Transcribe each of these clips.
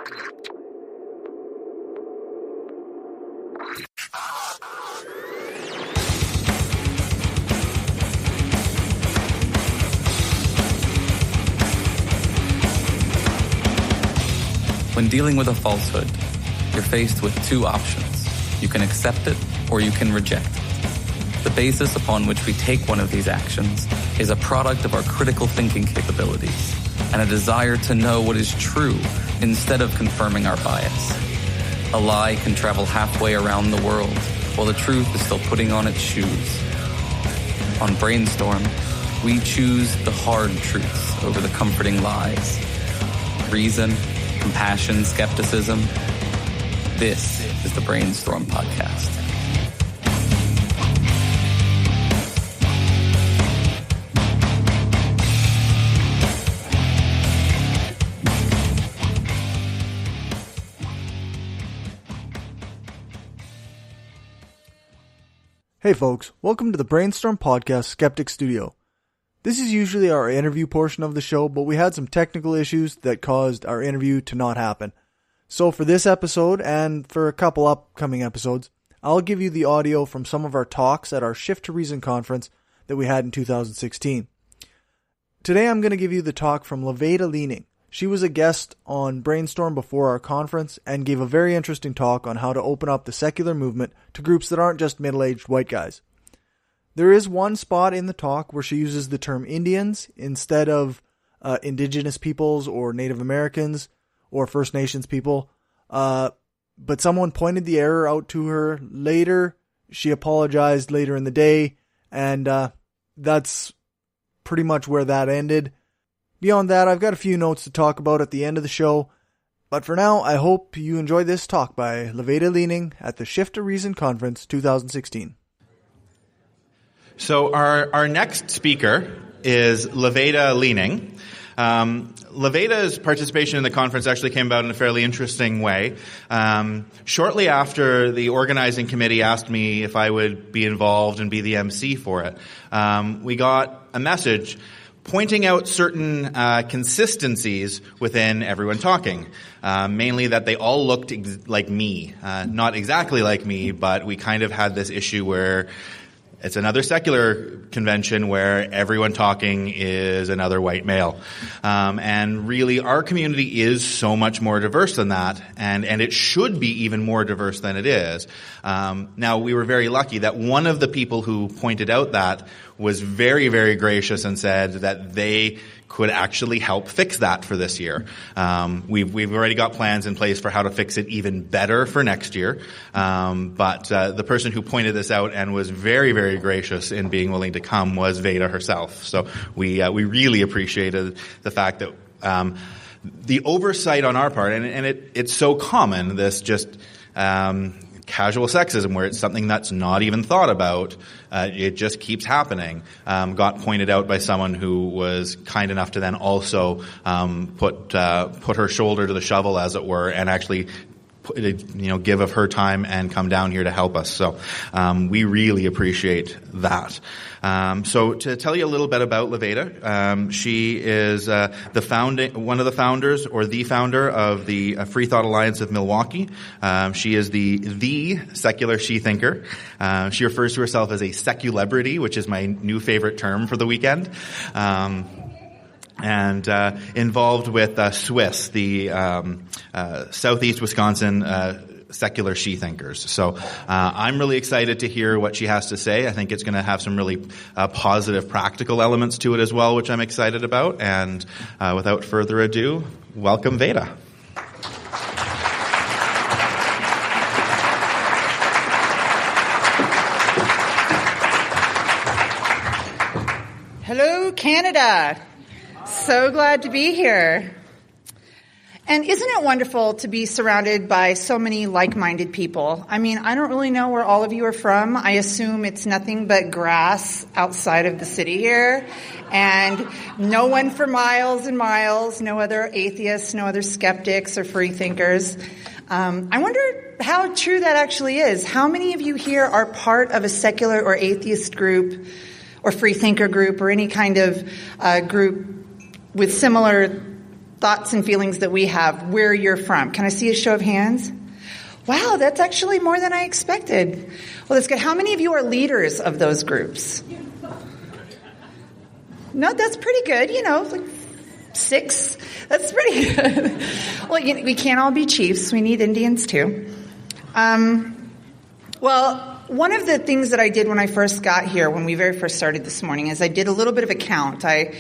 When dealing with a falsehood, you're faced with two options. You can accept it or you can reject it. The basis upon which we take one of these actions is a product of our critical thinking capabilities and a desire to know what is true instead of confirming our bias. A lie can travel halfway around the world while the truth is still putting on its shoes. On Brainstorm, we choose the hard truths over the comforting lies. Reason, compassion, skepticism. This is the Brainstorm Podcast. Hey folks, welcome to the Brainstorm Podcast Skeptic Studio. This is usually our interview portion of the show, but we had some technical issues that caused our interview to not happen. So for this episode, and for a couple upcoming episodes, I'll give you the audio from some of our talks at our Shift to Reason conference that we had in 2016. Today I'm going to give you the talk from Lavada Luening. She was a guest on Brainstorm before our conference and gave a very interesting talk on how to open up the secular movement to groups that aren't just middle-aged white guys. There is one spot in the talk where she uses the term Indians instead of Indigenous peoples or Native Americans or First Nations people. But someone pointed the error out to her later. She apologized later in the day, and that's pretty much where that ended. Beyond that, I've got a few notes to talk about at the end of the show. But for now, I hope you enjoy this talk by Lavada Luening at the Shift to Reason Conference 2016. So our next speaker is Lavada Luening. Lavada's participation in the conference actually came about in a fairly interesting way. Shortly after the organizing committee asked me if I would be involved and be the MC for it, we got a message pointing out certain consistencies within everyone talking, mainly that they all looked like me. Not exactly like me, but we kind of had this issue where it's another secular convention where everyone talking is another white male. And really, our community is so much more diverse than that, and it should be even more diverse than it is. Now, we were very lucky that one of the people who pointed out that was very, very gracious and said that they could actually help fix that for this year. We've already got plans in place for how to fix it even better for next year. But the person who pointed this out and was very, very gracious in being willing to come was Veda herself. So we really appreciated the fact that the oversight on our part, and it's so common, this just casual sexism where it's something that's not even thought about, it just keeps happening, got pointed out by someone who was kind enough to then also put her shoulder to the shovel, as it were, and actually give of her time and come down here to help us. So we really appreciate that. So to tell you a little bit about Lavada, she is one of the founders, or the founder of the Free Thought Alliance of Milwaukee. She is the secular she-thinker. She refers to herself as a seculebrity, which is my new favorite term for the weekend. And involved with SWIS, the Southeast Wisconsin secular she-thinkers. So I'm really excited to hear what she has to say. I think it's going to have some really positive, practical elements to it as well, which I'm excited about. And without further ado, welcome, Veda. Hello, Canada. So glad to be here. And isn't it wonderful to be surrounded by so many like-minded people? I mean, I don't really know where all of you are from. I assume it's nothing but grass outside of the city here. And no one for miles and miles, no other atheists, no other skeptics or free thinkers. I wonder how true that actually is. How many of you here are part of a secular or atheist group or free thinker group or any kind of group with similar thoughts and feelings that we have where you're from. Can I see a show of hands? Wow, that's actually more than I expected. Well, that's good. How many of you are leaders of those groups? No, that's pretty good. Like 6. That's pretty good. Well, we can't all be chiefs. We need Indians too. Well, one of the things that I did when I first got here, when we very first started this morning, is I did a little bit of a count. I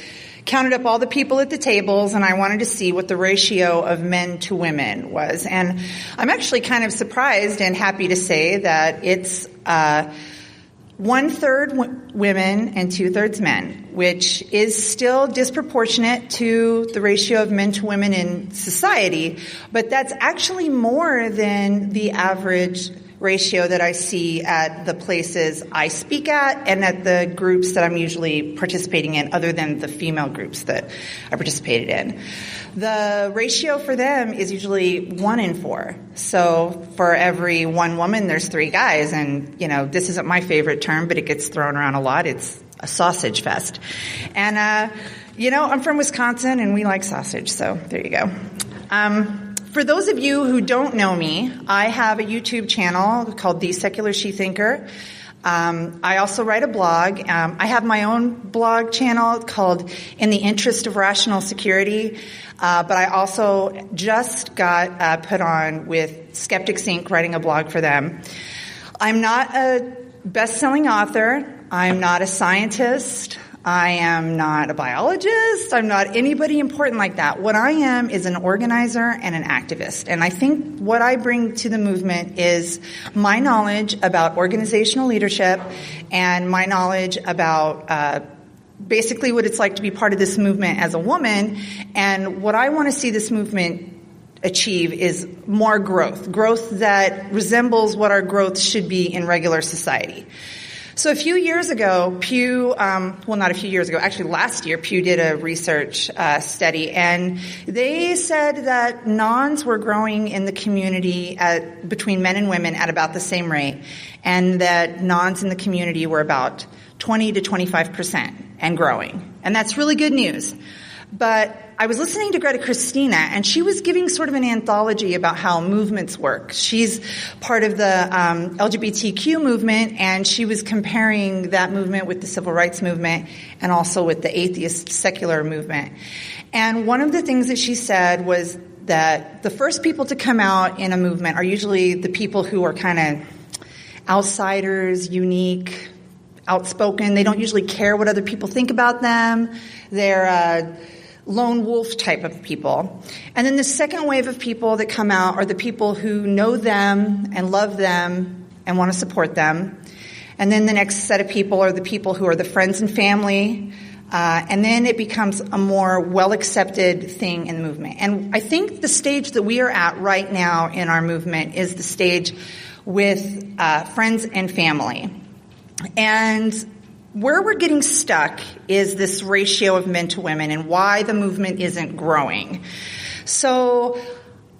counted up all the people at the tables, and I wanted to see what the ratio of men to women was. And I'm actually kind of surprised and happy to say that it's 1/3 women and 2/3 men, which is still disproportionate to the ratio of men to women in society, but that's actually more than the average ratio that I see at the places I speak at and at the groups that I'm usually participating in, other than the female groups that I participated in. The ratio for them is usually 1 in 4. So for every 1 woman, there's 3 guys. And, this isn't my favorite term, but it gets thrown around a lot. It's a sausage fest. And, I'm from Wisconsin, and we like sausage. So there you go. For those of you who don't know me, I have a YouTube channel called The Secular She-Thinker. I also write a blog. I have my own blog channel called In the Interest of Rational Security, but I also just got put on with Skeptics Inc., writing a blog for them. I'm not a best-selling author. I'm not a scientist. I am not a biologist. I'm not anybody important like that. What I am is an organizer and an activist. And I think what I bring to the movement is my knowledge about organizational leadership and my knowledge about basically what it's like to be part of this movement as a woman. And what I want to see this movement achieve is more growth that resembles what our growth should be in regular society. So a few years ago, Pew, not a few years ago, actually last year, Pew did a research study, and they said that nons were growing in the community between men and women at about the same rate, and that nons in the community were about 20 to 25% and growing. And that's really good news. But I was listening to Greta Christina, and she was giving sort of an anthology about how movements work. She's part of the LGBTQ movement, and she was comparing that movement with the civil rights movement and also with the atheist secular movement. And one of the things that she said was that the first people to come out in a movement are usually the people who are kind of outsiders, unique, outspoken. They don't usually care what other people think about them. They're lone wolf type of people. And then the second wave of people that come out are the people who know them and love them and want to support them. And then the next set of people are the people who are the friends and family. And then it becomes a more well-accepted thing in the movement. And I think the stage that we are at right now in our movement is the stage with friends and family. And where we're getting stuck is this ratio of men to women and why the movement isn't growing. So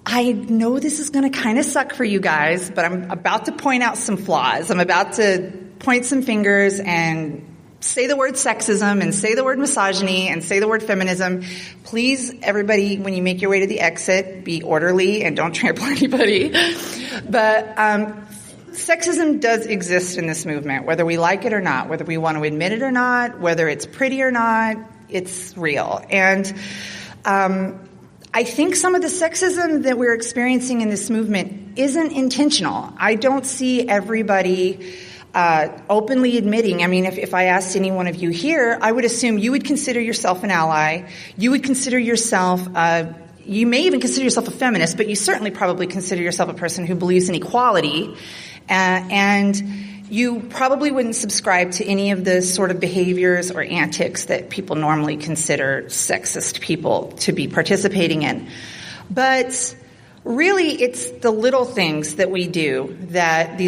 I know this is going to kind of suck for you guys, but I'm about to point out some flaws. I'm about to point some fingers and say the word sexism and say the word misogyny and say the word feminism. Please, everybody, when you make your way to the exit, be orderly and don't trample anybody. But sexism does exist in this movement, whether we like it or not, whether we want to admit it or not, whether it's pretty or not, it's real. And I think some of the sexism that we're experiencing in this movement isn't intentional. I don't see everybody openly admitting. I mean, if I asked any one of you here, I would assume you would consider yourself an ally. You would consider yourself you may even consider yourself a feminist, but you certainly probably consider yourself a person who believes in equality. And you probably wouldn't subscribe to any of the sort of behaviors or antics that people normally consider sexist people to be participating in. But really, it's the little things that we do that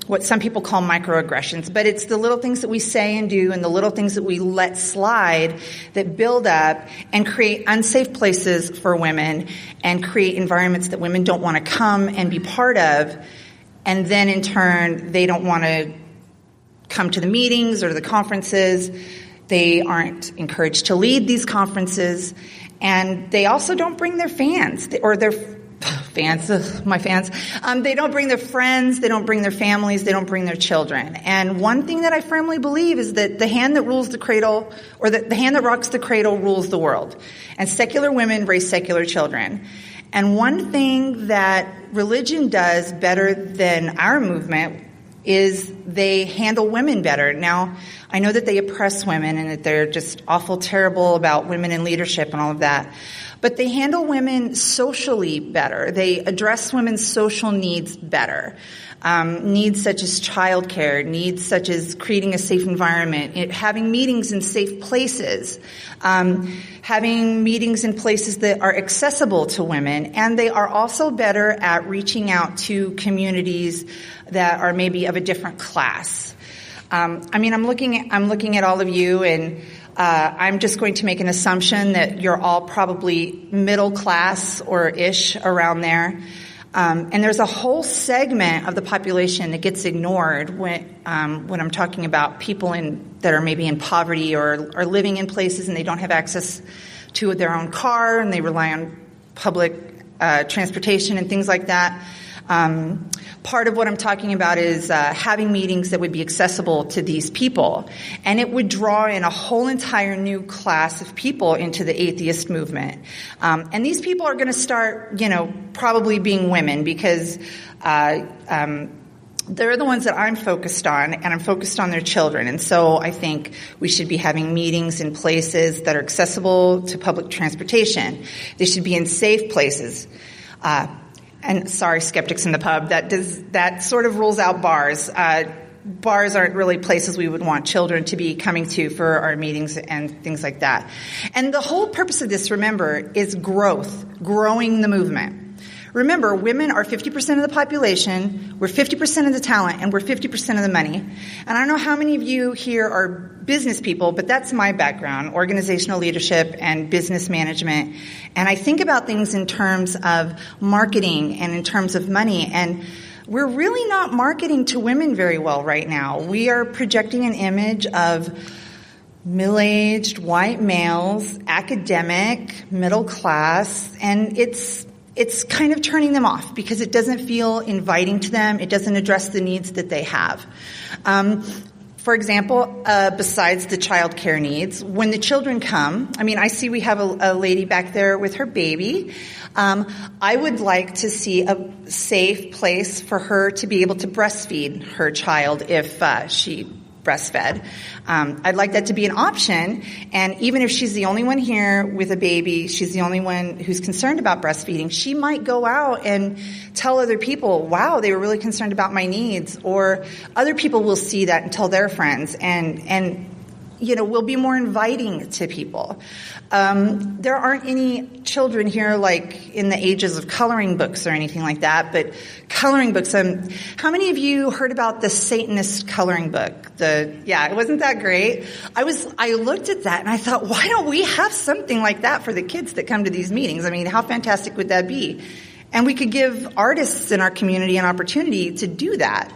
what some people call microaggressions, but it's the little things that we say and do and the little things that we let slide that build up and create unsafe places for women and create environments that women don't want to come and be part of. And then in turn, they don't want to come to the meetings or the conferences. They aren't encouraged to lead these conferences. And they also don't bring their fans, or their fans, my fans. They don't bring their friends, they don't bring their families, they don't bring their children. And one thing that I firmly believe is that the hand that rules the cradle, or the hand that rocks the cradle, rules the world. And secular women raise secular children. And one thing that religion does better than our movement is they handle women better. Now, I know that they oppress women and that they're just awful terrible about women in leadership and all of that. But they handle women socially better. They address women's social needs better. Needs such as childcare, needs such as creating a safe environment, having meetings in safe places, having meetings in places that are accessible to women, and they are also better at reaching out to communities that are maybe of a different class. I'm looking at all of you, and I'm just going to make an assumption that you're all probably middle class or ish around there. And there's a whole segment of the population that gets ignored when I'm talking about people that are maybe in poverty or are living in places and they don't have access to their own car and they rely on public transportation and things like that. Part of what I'm talking about is having meetings that would be accessible to these people. And it would draw in a whole entire new class of people into the atheist movement. And these people are going to start, probably being women because they're the ones that I'm focused on, and I'm focused on their children. And so I think we should be having meetings in places that are accessible to public transportation. They should be in safe places. And sorry, skeptics in the pub, that sort of rules out bars. Bars aren't really places we would want children to be coming to for our meetings and things like that. And the whole purpose of this, remember, is growing the movement. Remember, women are 50% of the population, we're 50% of the talent, and we're 50% of the money. And I don't know how many of you here are business people, but that's my background, organizational leadership and business management. And I think about things in terms of marketing and in terms of money. And we're really not marketing to women very well right now. We are projecting an image of middle-aged white males, academic, middle class, and it's kind of turning them off because it doesn't feel inviting to them. It doesn't address the needs that they have. For example, besides the child care needs, when the children come, I see we have a lady back there with her baby. I would like to see a safe place for her to be able to breastfeed her child if she breastfed. I'd like that to be an option. And even if she's the only one here with a baby, she's the only one who's concerned about breastfeeding, she might go out and tell other people, wow, they were really concerned about my needs. Or other people will see that and tell their friends. And we'll be more inviting to people. There aren't any children here like in the ages of coloring books or anything like that, but coloring books. How many of you heard about the Satanist coloring book? It wasn't that great. I looked at that and I thought, why don't we have something like that for the kids that come to these meetings? How fantastic would that be? And we could give artists in our community an opportunity to do that.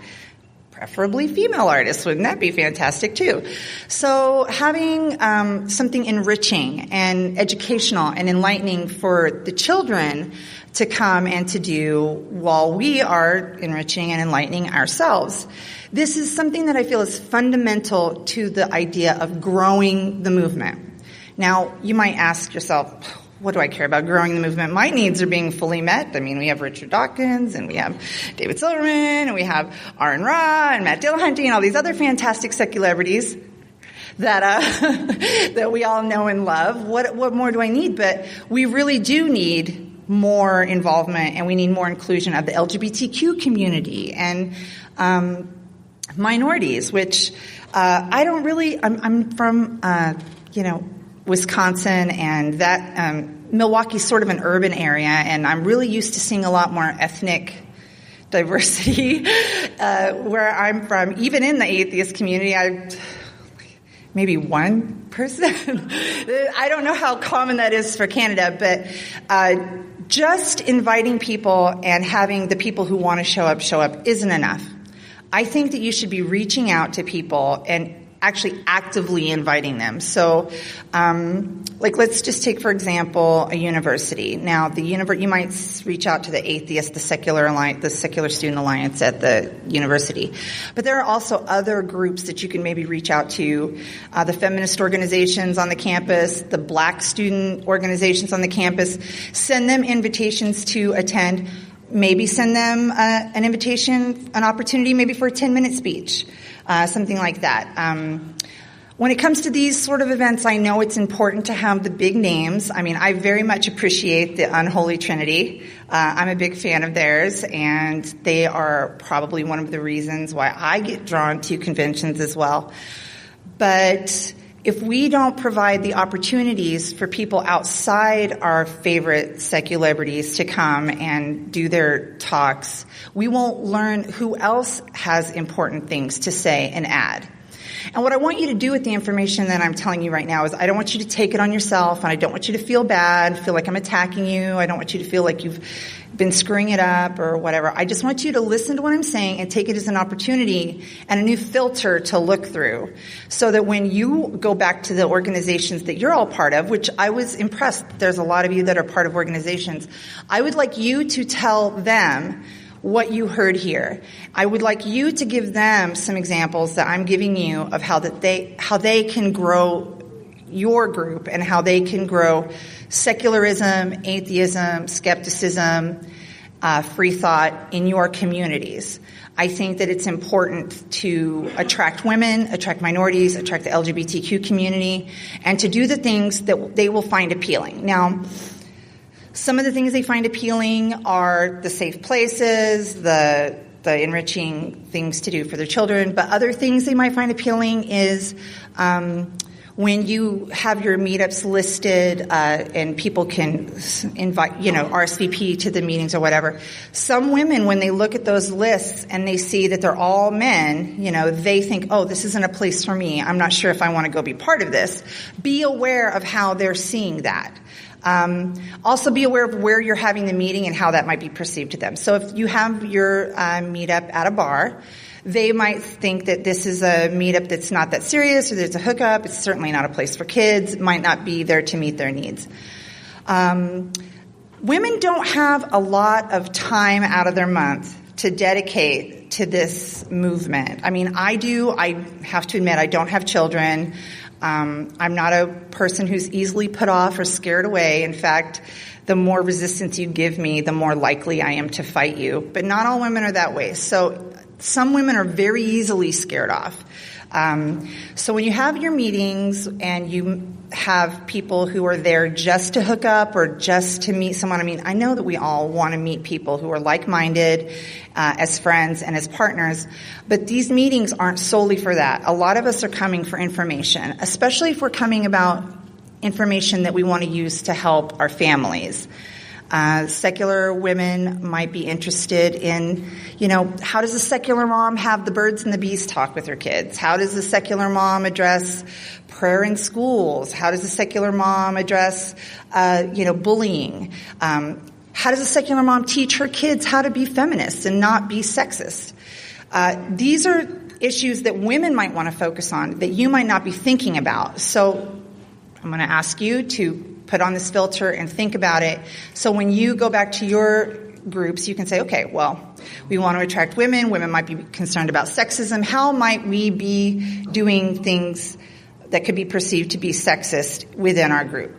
Preferably female artists. Wouldn't that be fantastic too? So having something enriching and educational and enlightening for the children to come and to do while we are enriching and enlightening ourselves. This is something that I feel is fundamental to the idea of growing the movement. Now, you might ask yourself, what do I care about growing the movement? My needs are being fully met. We have Richard Dawkins, and we have David Silverman, and we have Aaron Ra, and Matt Dillahunty, and all these other fantastic celebrities that that we all know and love. What more do I need? But we really do need more involvement, and we need more inclusion of the LGBTQ community and minorities, which I'm from, Wisconsin, and that Milwaukee's sort of an urban area, and I'm really used to seeing a lot more ethnic diversity where I'm from. Even in the atheist community, maybe one person. I don't know how common that is for Canada, but just inviting people and having the people who want to show up isn't enough. I think that you should be reaching out to people and actually actively inviting them. So, let's just take, for example, a university. Now, you might reach out to the Atheist, the Secular Student Alliance at the university. But there are also other groups that you can maybe reach out to, the feminist organizations on the campus, the Black student organizations on the campus. Send them invitations to attend. Maybe send them an invitation, an opportunity maybe for a 10-minute speech, something like that. When it comes to these sort of events, I know it's important to have the big names. I mean, I very much appreciate the Unholy Trinity. I'm a big fan of theirs, and they are probably one of the reasons why I get drawn to conventions as well. But if we don't provide the opportunities for people outside our favorite celebrities to come and do their talks, we won't learn who else has important things to say and add. And what I want you to do with the information that I'm telling you right now is I don't want you to take it on yourself, and I don't want you to feel bad, feel like I'm attacking you. I don't want you to feel like you've been screwing it up or whatever. I just want you to listen to what I'm saying and take it as an opportunity and a new filter to look through, so that when you go back to the organizations that you're all part of, which I was impressed, there's a lot of you that are part of organizations, I would like you to tell them what you heard here. I would like you to give them some examples that I'm giving you of how they can grow your group and how they can grow secularism, atheism, skepticism, free thought in your communities. I think that it's important to attract women, attract minorities, attract the LGBTQ community, and to do the things that they will find appealing. Now, some of the things they find appealing are the safe places, the enriching things to do for their children, but other things they might find appealing is when you have your meetups listed and people can invite, RSVP to the meetings or whatever. Some women, when they look at those lists and they see that they're all men, they think, oh, this isn't a place for me. I'm not sure if I want to go be part of this. Be aware of how they're seeing that. Also be aware of where you're having the meeting and how that might be perceived to them. So if you have your meetup at a bar, they might think that this is a meetup that's not that serious, or there's a hookup. It's certainly not a place for kids. It might not be there to meet their needs. Women don't have a lot of time out of their month to dedicate to this movement. I mean, I do. I have to admit, I don't have children. I'm not a person who's easily put off or scared away. In fact, the more resistance you give me, the more likely I am to fight you. But not all women are that way. So some women are very easily scared off. So when you have your meetings and you have people who are there just to hook up or just to meet someone, I mean, I know that we all want to meet people who are like-minded as friends and as partners, but these meetings aren't solely for that. A lot of us are coming for information, especially if we're coming about information that we want to use to help our families. Secular women might be interested in, how does a secular mom have the birds and the bees talk with her kids? How does a secular mom address prayer in schools? How does a secular mom address, bullying? How does a secular mom teach her kids how to be feminists and not be sexist? These are issues that women might want to focus on that you might not be thinking about. So I'm going to ask you to put on this filter and think about it. So when you go back to your groups, you can say, okay, well, we want to attract women. Women might be concerned about sexism. How might we be doing things that could be perceived to be sexist within our group?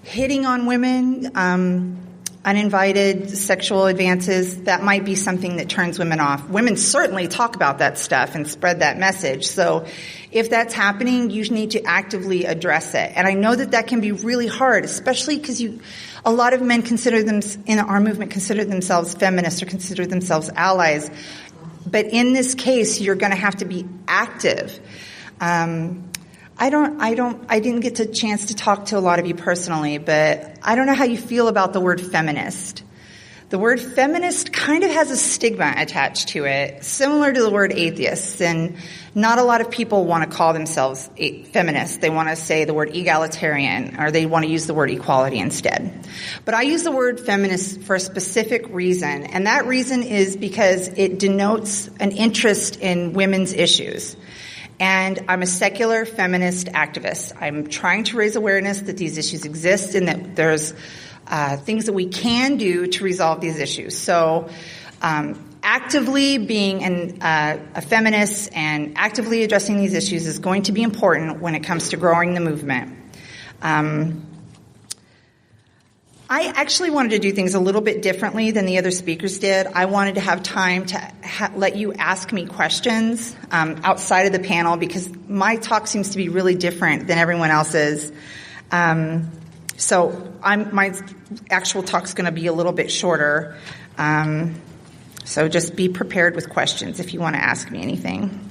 Hitting on women, uninvited sexual advances, that might be something that turns women off. Women certainly talk about that stuff and spread that message. So if that's happening, you need to actively address it. And I know that can be really hard, especially because a lot of men in our movement consider themselves feminists or consider themselves allies. But in this case, you're going to have to be active. I didn't get a chance to talk to a lot of you personally, but I don't know how you feel about the word feminist. The word feminist kind of has a stigma attached to it, similar to the word atheist, and not a lot of people want to call themselves feminists. They want to say the word egalitarian, or they want to use the word equality instead. But I use the word feminist for a specific reason, and that reason is because it denotes an interest in women's issues. And I'm a secular feminist activist. I'm trying to raise awareness that these issues exist and that there's things that we can do to resolve these issues. So actively being a feminist and actively addressing these issues is going to be important when it comes to growing the movement. I actually wanted to do things a little bit differently than the other speakers did. I wanted to have time to let you ask me questions outside of the panel because my talk seems to be really different than everyone else's. So my actual talk's going to be a little bit shorter. So just be prepared with questions if you want to ask me anything.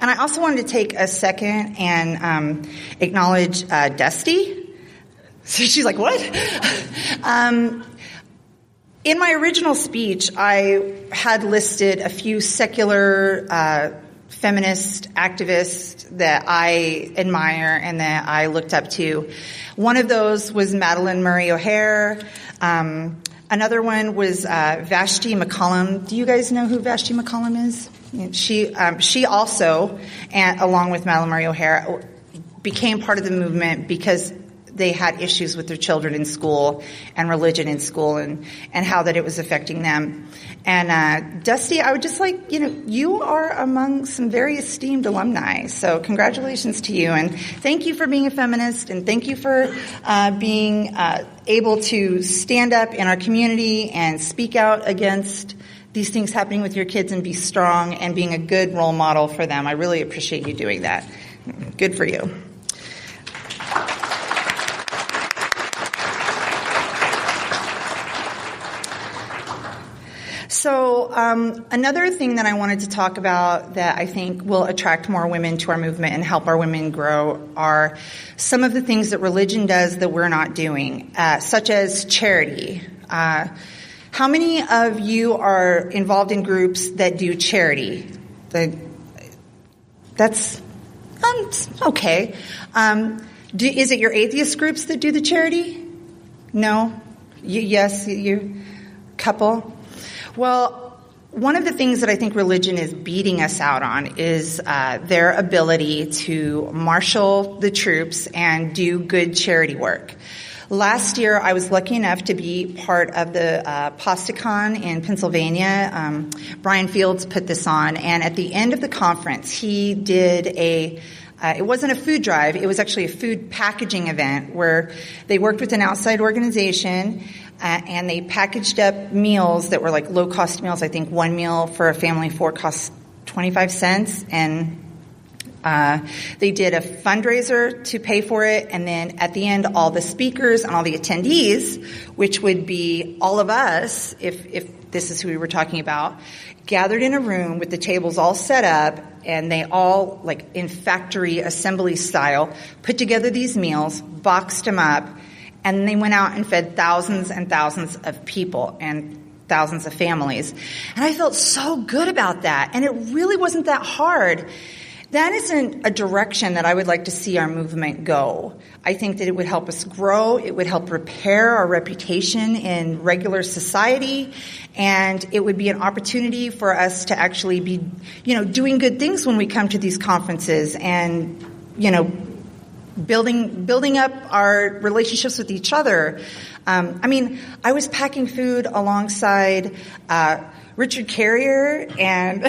And I also wanted to take a second and acknowledge Dusty. So she's like, what? In my original speech, I had listed a few secular feminist activists that I admire and that I looked up to. One of those was Madalyn Murray O'Hair. Another one was Vashti McCollum. Do you guys know who Vashti McCollum is? She also, along with Madalyn Murray O'Hair, became part of the movement because they had issues with their children in school and religion in school and how that it was affecting them. And Dusty, I would just like, you are among some very esteemed alumni. So congratulations to you. And thank you for being a feminist. And thank you for being able to stand up in our community and speak out against these things happening with your kids and be strong and being a good role model for them. I really appreciate you doing that. Good for you. So another thing that I wanted to talk about that I think will attract more women to our movement and help our women grow are some of the things that religion does that we're not doing, such as charity. How many of you are involved in groups that do charity? That's okay. Is it your atheist groups that do the charity? No? Yes, you couple? Well, one of the things that I think religion is beating us out on is their ability to marshal the troops and do good charity work. Last year, I was lucky enough to be part of the PastaCon in Pennsylvania. Brian Fields put this on, and at the end of the conference, he did it wasn't a food drive, it was actually a food packaging event where they worked with an outside organization and they packaged up meals that were like low-cost meals. I think one meal for a family of four costs 25 cents, and they did a fundraiser to pay for it, and then at the end, all the speakers and all the attendees, which would be all of us, if this is who we were talking about, gathered in a room with the tables all set up, and they all, like in factory assembly style, put together these meals, boxed them up, and they went out and fed thousands and thousands of people and thousands of families. And I felt so good about that, and it really wasn't that hard. That isn't a direction that I would like to see our movement go. I think that it would help us grow, it would help repair our reputation in regular society, and it would be an opportunity for us to actually be, doing good things when we come to these conferences and, building up our relationships with each other. I was packing food alongside Richard Carrier and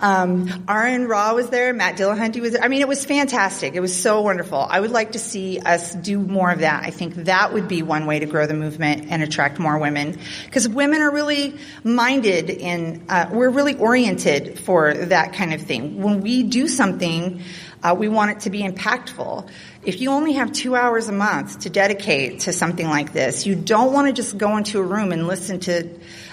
Aaron Raw was there, Matt Dillahunty was there. It was fantastic. It was so wonderful. I would like to see us do more of that. I think that would be one way to grow the movement and attract more women, because women are really minded we're really oriented for that kind of thing. When we do something, we want it to be impactful. If you only have 2 hours a month to dedicate to something like this, you don't want to just go into a room and listen to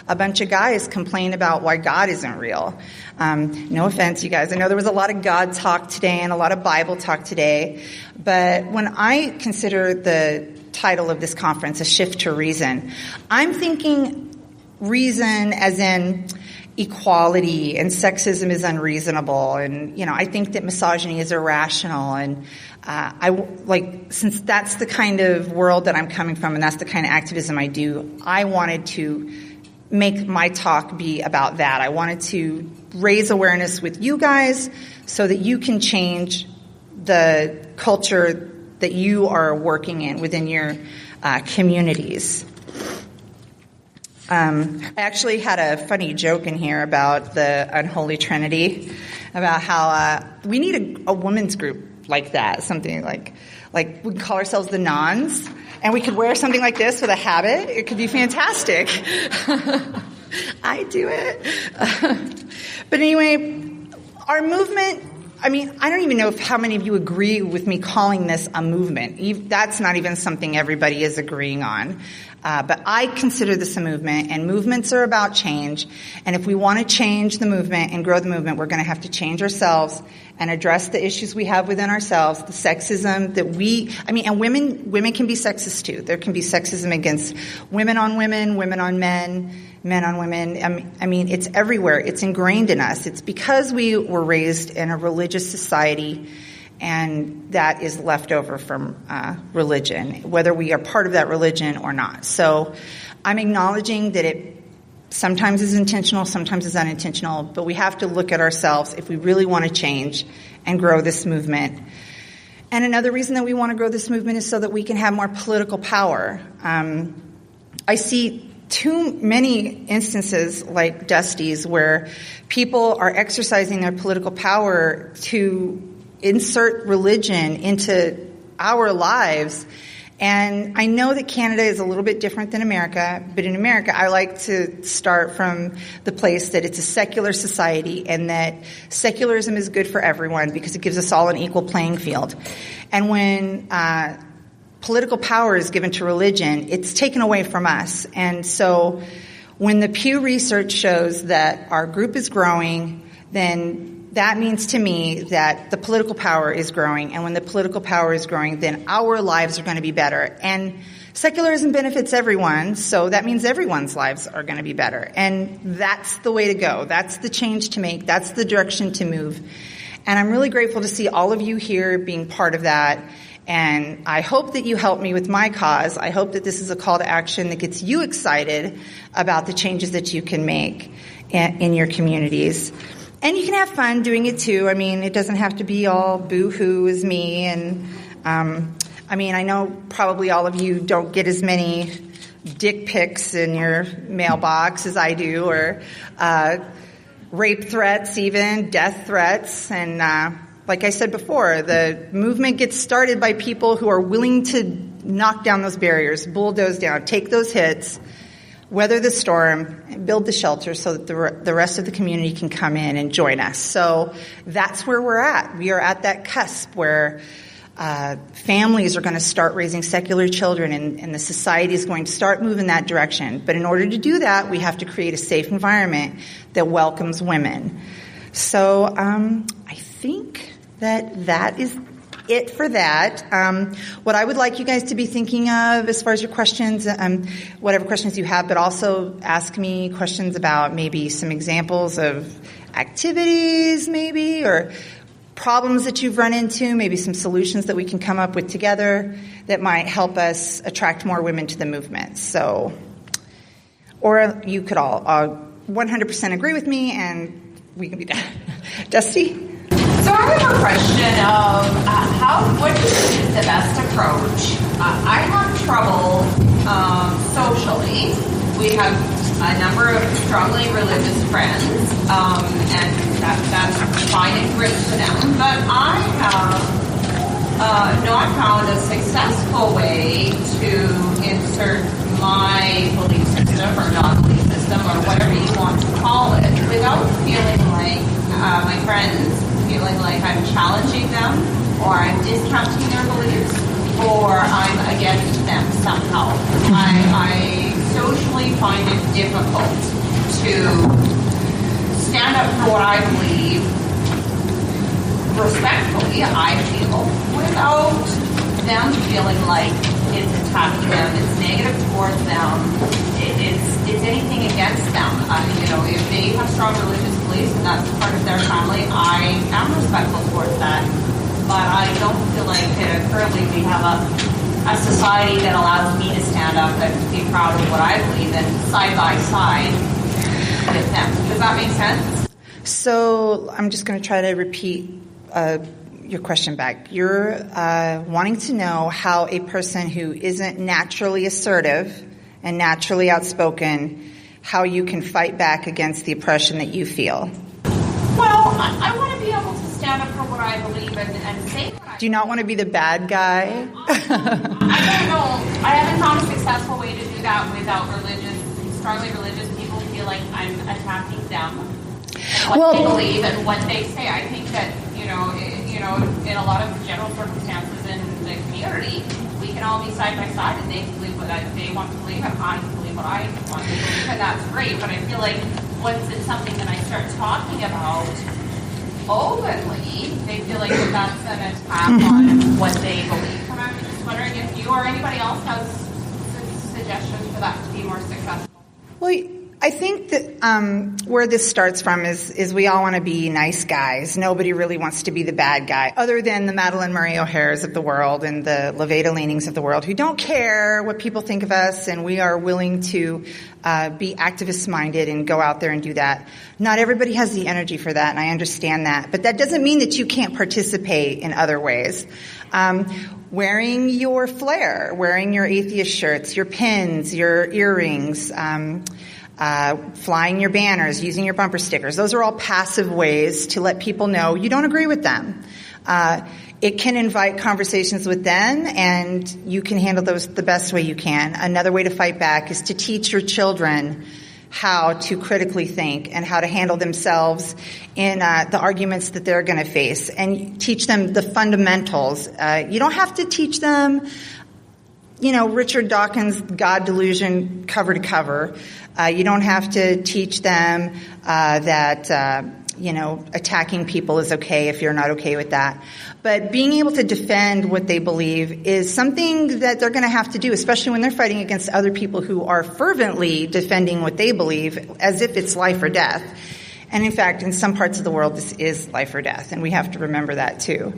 a bunch of guys complain about why God isn't real. No offense, you guys. I know there was a lot of God talk today and a lot of Bible talk today. But when I consider the title of this conference, A Shift to Reason, I'm thinking reason as in equality and sexism is unreasonable, and I think that misogyny is irrational, and since that's the kind of world that I'm coming from and that's the kind of activism I do, I wanted to make my talk be about that. I wanted to raise awareness with you guys so that you can change the culture that you are working in within your communities. I actually had a funny joke in here about the unholy trinity, about how we need a women's group like that, something like we can call ourselves the Nons, and we could wear something like this with a habit. It could be fantastic. I do it. But anyway, our movement, I mean, I don't even know how many of you agree with me calling this a movement. That's not even something everybody is agreeing on. But I consider this a movement, and movements are about change. And if we want to change the movement and grow the movement, we're going to have to change ourselves and address the issues we have within ourselves, the sexism that and women can be sexist too. There can be sexism against women on women, women on men, men on women. I mean, it's everywhere. It's ingrained in us. It's because we were raised in a religious society, and that is left over from religion, whether we are part of that religion or not. So I'm acknowledging that it sometimes is intentional, sometimes is unintentional, but we have to look at ourselves if we really want to change and grow this movement. And another reason that we want to grow this movement is so that we can have more political power. I see too many instances like Dusty's where people are exercising their political power to insert religion into our lives. And I know that Canada is a little bit different than America, but in America, I like to start from the place that it's a secular society and that secularism is good for everyone because it gives us all an equal playing field. And when political power is given to religion, it's taken away from us. And so when the Pew Research shows that our group is growing, then that means to me that the political power is growing. And when the political power is growing, then our lives are going to be better. And secularism benefits everyone, so that means everyone's lives are going to be better. And that's the way to go. That's the change to make. That's the direction to move. And I'm really grateful to see all of you here being part of that. And I hope that you help me with my cause. I hope that this is a call to action that gets you excited about the changes that you can make in your communities. And you can have fun doing it too. I mean, it doesn't have to be all boo-hoo as me. And I know probably all of you don't get as many dick pics in your mailbox as I do, or rape threats even, death threats. And like I said before, the movement gets started by people who are willing to knock down those barriers, bulldoze down, take those hits, weather the storm, and build the shelter so that the rest of the community can come in and join us. So that's where we're at. We are at that cusp where families are going to start raising secular children, and the society is going to start moving that direction. But in order to do that, we have to create a safe environment that welcomes women. So I think that is it for that. What I would like you guys to be thinking of as far as your questions, whatever questions you have, but also ask me questions about maybe some examples of activities maybe, or problems that you've run into, maybe some solutions that we can come up with together that might help us attract more women to the movement. So, or you could all 100% agree with me and we can be done. Dusty? So I have a question of what do you think is the best approach? I have trouble socially. We have a number of strongly religious friends, and that's fine and great for them. But I have not found a successful way to insert my belief system or non-belief system or whatever you want to call it without feeling like my friends feeling like I'm challenging them or I'm discounting their beliefs or I'm against them somehow. I socially find it difficult to stand up for what I believe respectfully, I feel, without them feeling like it's attacking them, it's negative towards them, it's anything against them. If they have strong religious beliefs and that's part of their family, I am respectful towards that. But I don't feel like currently we have a a society that allows me to stand up and be proud of what I believe in side by side with them. Does that make sense? So I'm just going to try to repeat your question back. You're wanting to know how a person who isn't naturally assertive and naturally outspoken, how you can fight back against the oppression that you feel. Well, I want to be able to stand up for what I believe and say what I Do you not want to be the bad guy? I don't know. I haven't found a successful way to do that without strongly religious people feel like I'm attacking them. What they believe and what they say. I think that, in a lot of general circumstances in the community, we can all be side by side and they believe what they want to believe and I believe what I want to believe, and that's great. But I feel like once it's something that I start talking about openly, they feel like that's an attack on what they believe. And I'm just wondering if you or anybody else has suggestions for that to be more successful. Well, I think that where this starts from is we all want to be nice guys. Nobody really wants to be the bad guy, other than the Madeleine Murray O'Hares of the world and the Lavada Luenings of the world, who don't care what people think of us, and we are willing to be activist-minded and go out there and do that. Not everybody has the energy for that, and I understand that. But that doesn't mean that you can't participate in other ways. Wearing your flair, wearing your atheist shirts, your pins, your earrings, flying your banners, using your bumper stickers. Those are all passive ways to let people know you don't agree with them. It can invite conversations with them, and you can handle those the best way you can. Another way to fight back is to teach your children how to critically think and how to handle themselves in the arguments that they're going to face, and teach them the fundamentals. You don't have to teach them, Richard Dawkins' God delusion cover to cover. You don't have to teach them that attacking people is okay if you're not okay with that. But being able to defend what they believe is something that they're going to have to do, especially when they're fighting against other people who are fervently defending what they believe as if it's life or death. And in fact, in some parts of the world, this is life or death, and we have to remember that too.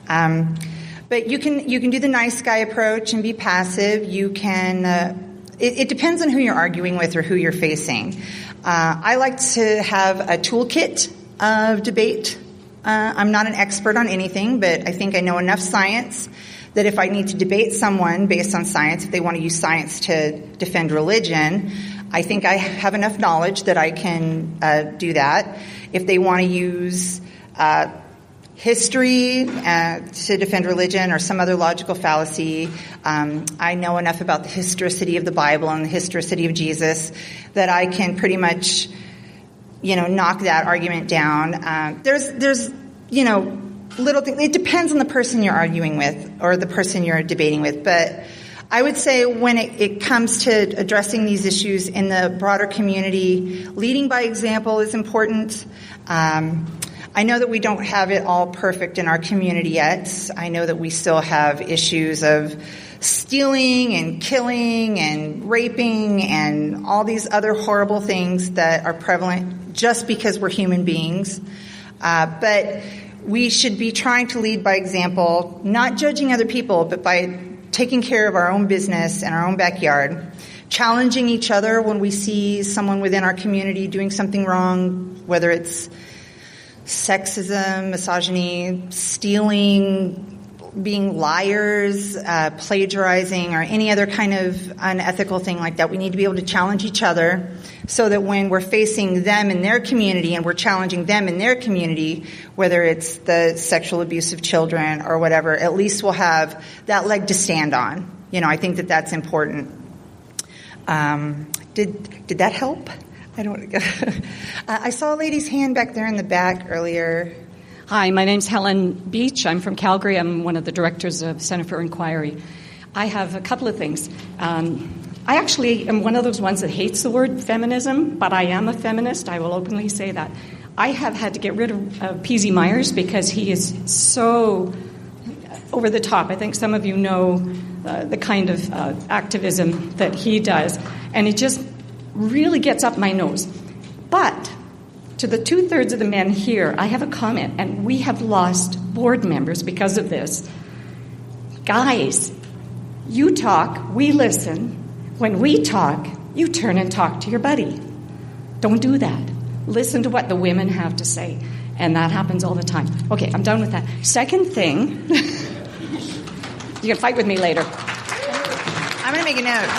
But you can do the nice guy approach and be passive. You can. It depends on who you're arguing with or who you're facing. I like to have a toolkit of debate. I'm not an expert on anything, but I think I know enough science that if I need to debate someone based on science, if they want to use science to defend religion, I think I have enough knowledge that I can do that. If they want to use history to defend religion or some other logical fallacy, I know enough about the historicity of the Bible and the historicity of Jesus that I can pretty much, knock that argument down. There's little things. It depends on the person you're arguing with or the person you're debating with. But I would say when it comes to addressing these issues in the broader community, leading by example is important. I know that we don't have it all perfect in our community yet. I know that we still have issues of stealing and killing and raping and all these other horrible things that are prevalent just because we're human beings. But we should be trying to lead by example, not judging other people, but by taking care of our own business and our own backyard, challenging each other when we see someone within our community doing something wrong, whether it's sexism, misogyny, stealing, being liars, plagiarizing, or any other kind of unethical thing like that. We need to be able to challenge each other so that when we're facing them in their community and we're challenging them in their community, whether it's the sexual abuse of children or whatever, at least we'll have that leg to stand on. I think that that's important. Did that help? I saw a lady's hand back there in the back earlier. Hi, my name's Helen Beach. I'm from Calgary. I'm one of the directors of Center for Inquiry. I have a couple of things. I actually am one of those ones that hates the word feminism, but I am a feminist. I will openly say that. I have had to get rid of P.Z. Myers because he is so over the top. I think some of you know the kind of activism that he does, and it just really gets up my nose. But to the 2/3 of the men here, I have a comment, and we have lost board members because of this. Guys, You talk, we listen. When we talk, you turn and talk to your buddy. Don't do that. Listen to what the women have to say. And that happens all the time. Okay, I'm done with that. Second thing, you can fight with me later. I'm going to make a note.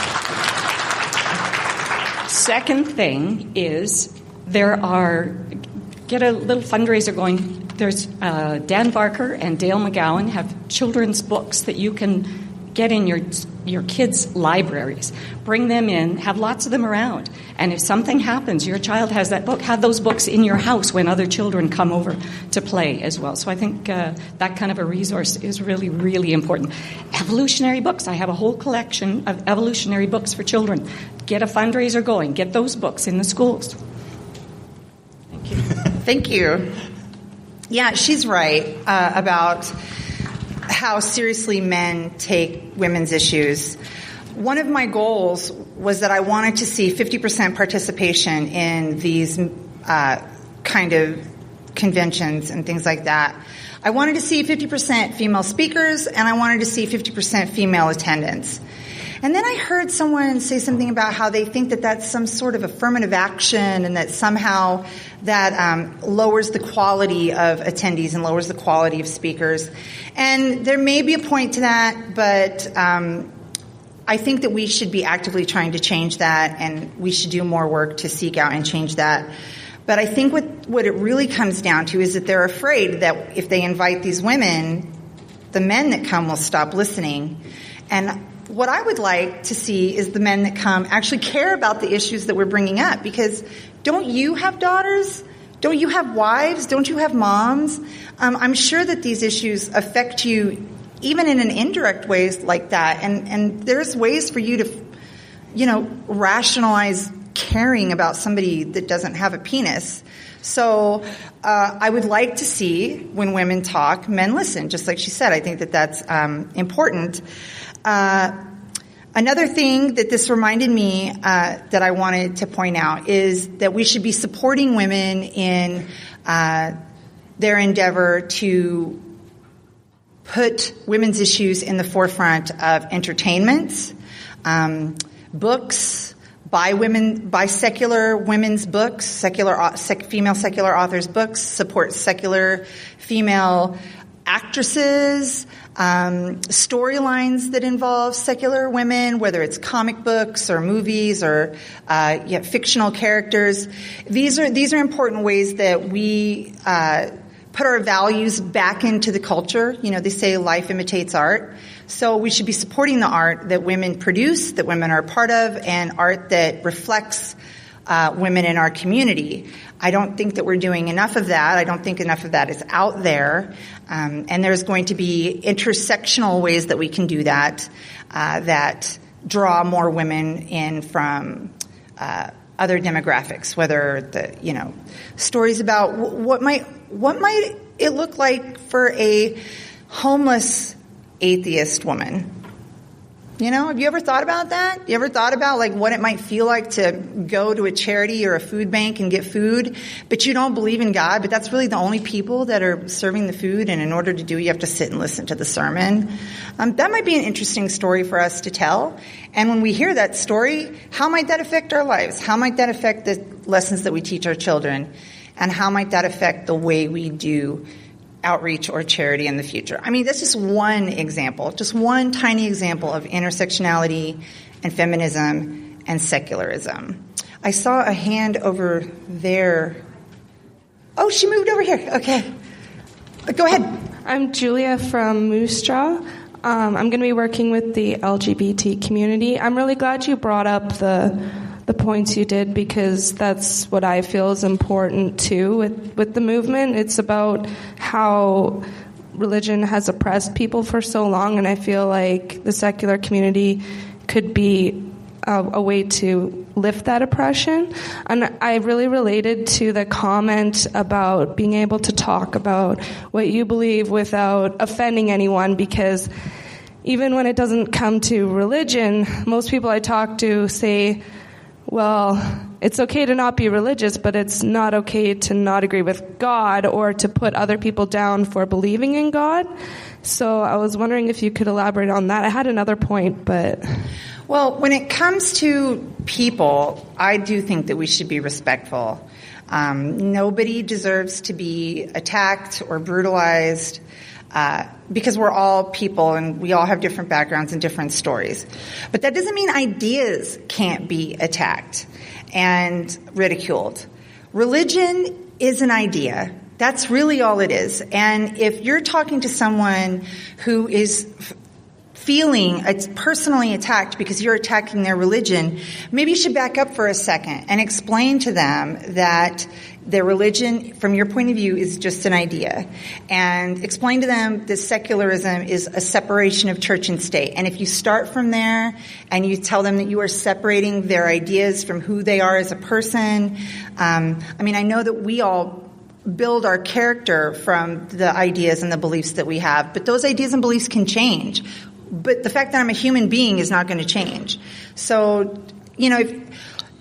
Second thing is get a little fundraiser going. There's Dan Barker and Dale McGowan have children's books that you can get in your kids' libraries. Bring them in, have lots of them around. And if something happens, your child has that book, have those books in your house when other children come over to play as well. So I think that kind of a resource is really, really important. Evolutionary books. I have a whole collection of evolutionary books for children. Get a fundraiser going. Get those books in the schools. Thank you. Thank you. Yeah, she's right about how seriously men take women's issues. One of my goals was that I wanted to see 50% participation in these kind of conventions and things like that. I wanted to see 50% female speakers, and I wanted to see 50% female attendance. And then I heard someone say something about how they think that that's some sort of affirmative action and that somehow that lowers the quality of attendees and lowers the quality of speakers. And there may be a point to that, but I think that we should be actively trying to change that, and we should do more work to seek out and change that. But I think what it really comes down to is that they're afraid that if they invite these women, the men that come will stop listening. And what I would like to see is the men that come actually care about the issues that we're bringing up, because don't you have daughters? Don't you have wives? Don't you have moms? I'm sure that these issues affect you even in an indirect ways like that. And there's ways for you to, rationalize caring about somebody that doesn't have a penis. So I would like to see when women talk, men listen, just like she said. I think that that's important. Another thing that this reminded me that I wanted to point out is that we should be supporting women in their endeavor to put women's issues in the forefront of entertainment, books, by secular women's books, female secular authors' books, support secular female actresses, storylines that involve secular women, whether it's comic books or movies or fictional characters. These are important ways that we put our values back into the culture. They say life imitates art. So we should be supporting the art that women produce, that women are a part of, and art that reflects women in our community. I don't think that we're doing enough of that. I don't think enough of that is out there. And there's going to be intersectional ways that we can do that, that draw more women in from other demographics, whether stories about what might it look like for a homeless atheist woman. Have you ever thought about that? You ever thought about what it might feel like to go to a charity or a food bank and get food, but you don't believe in God, but that's really the only people that are serving the food, and in order to do, you have to sit and listen to the sermon? That might be an interesting story for us to tell. And when we hear that story, how might that affect our lives? How might that affect the lessons that we teach our children? And how might that affect the way we do outreach or charity in the future? I mean, that's just one example, just one tiny example of intersectionality and feminism and secularism. I saw a hand over there. Oh, she moved over here. Okay. Go ahead. I'm Julia from Moose Jaw. I'm going to be working with the LGBT community. I'm really glad you brought up the points you did, because that's what I feel is important too with the movement. It's about how religion has oppressed people for so long, and I feel like the secular community could be a way to lift that oppression. And I really related to the comment about being able to talk about what you believe without offending anyone, because even when it doesn't come to religion, most people I talk to say well, it's okay to not be religious, but it's not okay to not agree with God or to put other people down for believing in God. So I was wondering if you could elaborate on that. I had another point, but... Well, when it comes to people, I do think that we should be respectful. Nobody deserves to be attacked or brutalized because we're all people and we all have different backgrounds and different stories. But that doesn't mean ideas can't be attacked and ridiculed. Religion is an idea. That's really all it is. And if you're talking to someone who is feeling it's personally attacked because you're attacking their religion, maybe you should back up for a second and explain to them that their religion, from your point of view, is just an idea. And explain to them that secularism is a separation of church and state. And if you start from there and you tell them that you are separating their ideas from who they are as a person, I know that we all build our character from the ideas and the beliefs that we have, but those ideas and beliefs can change. But the fact that I'm a human being is not going to change. So,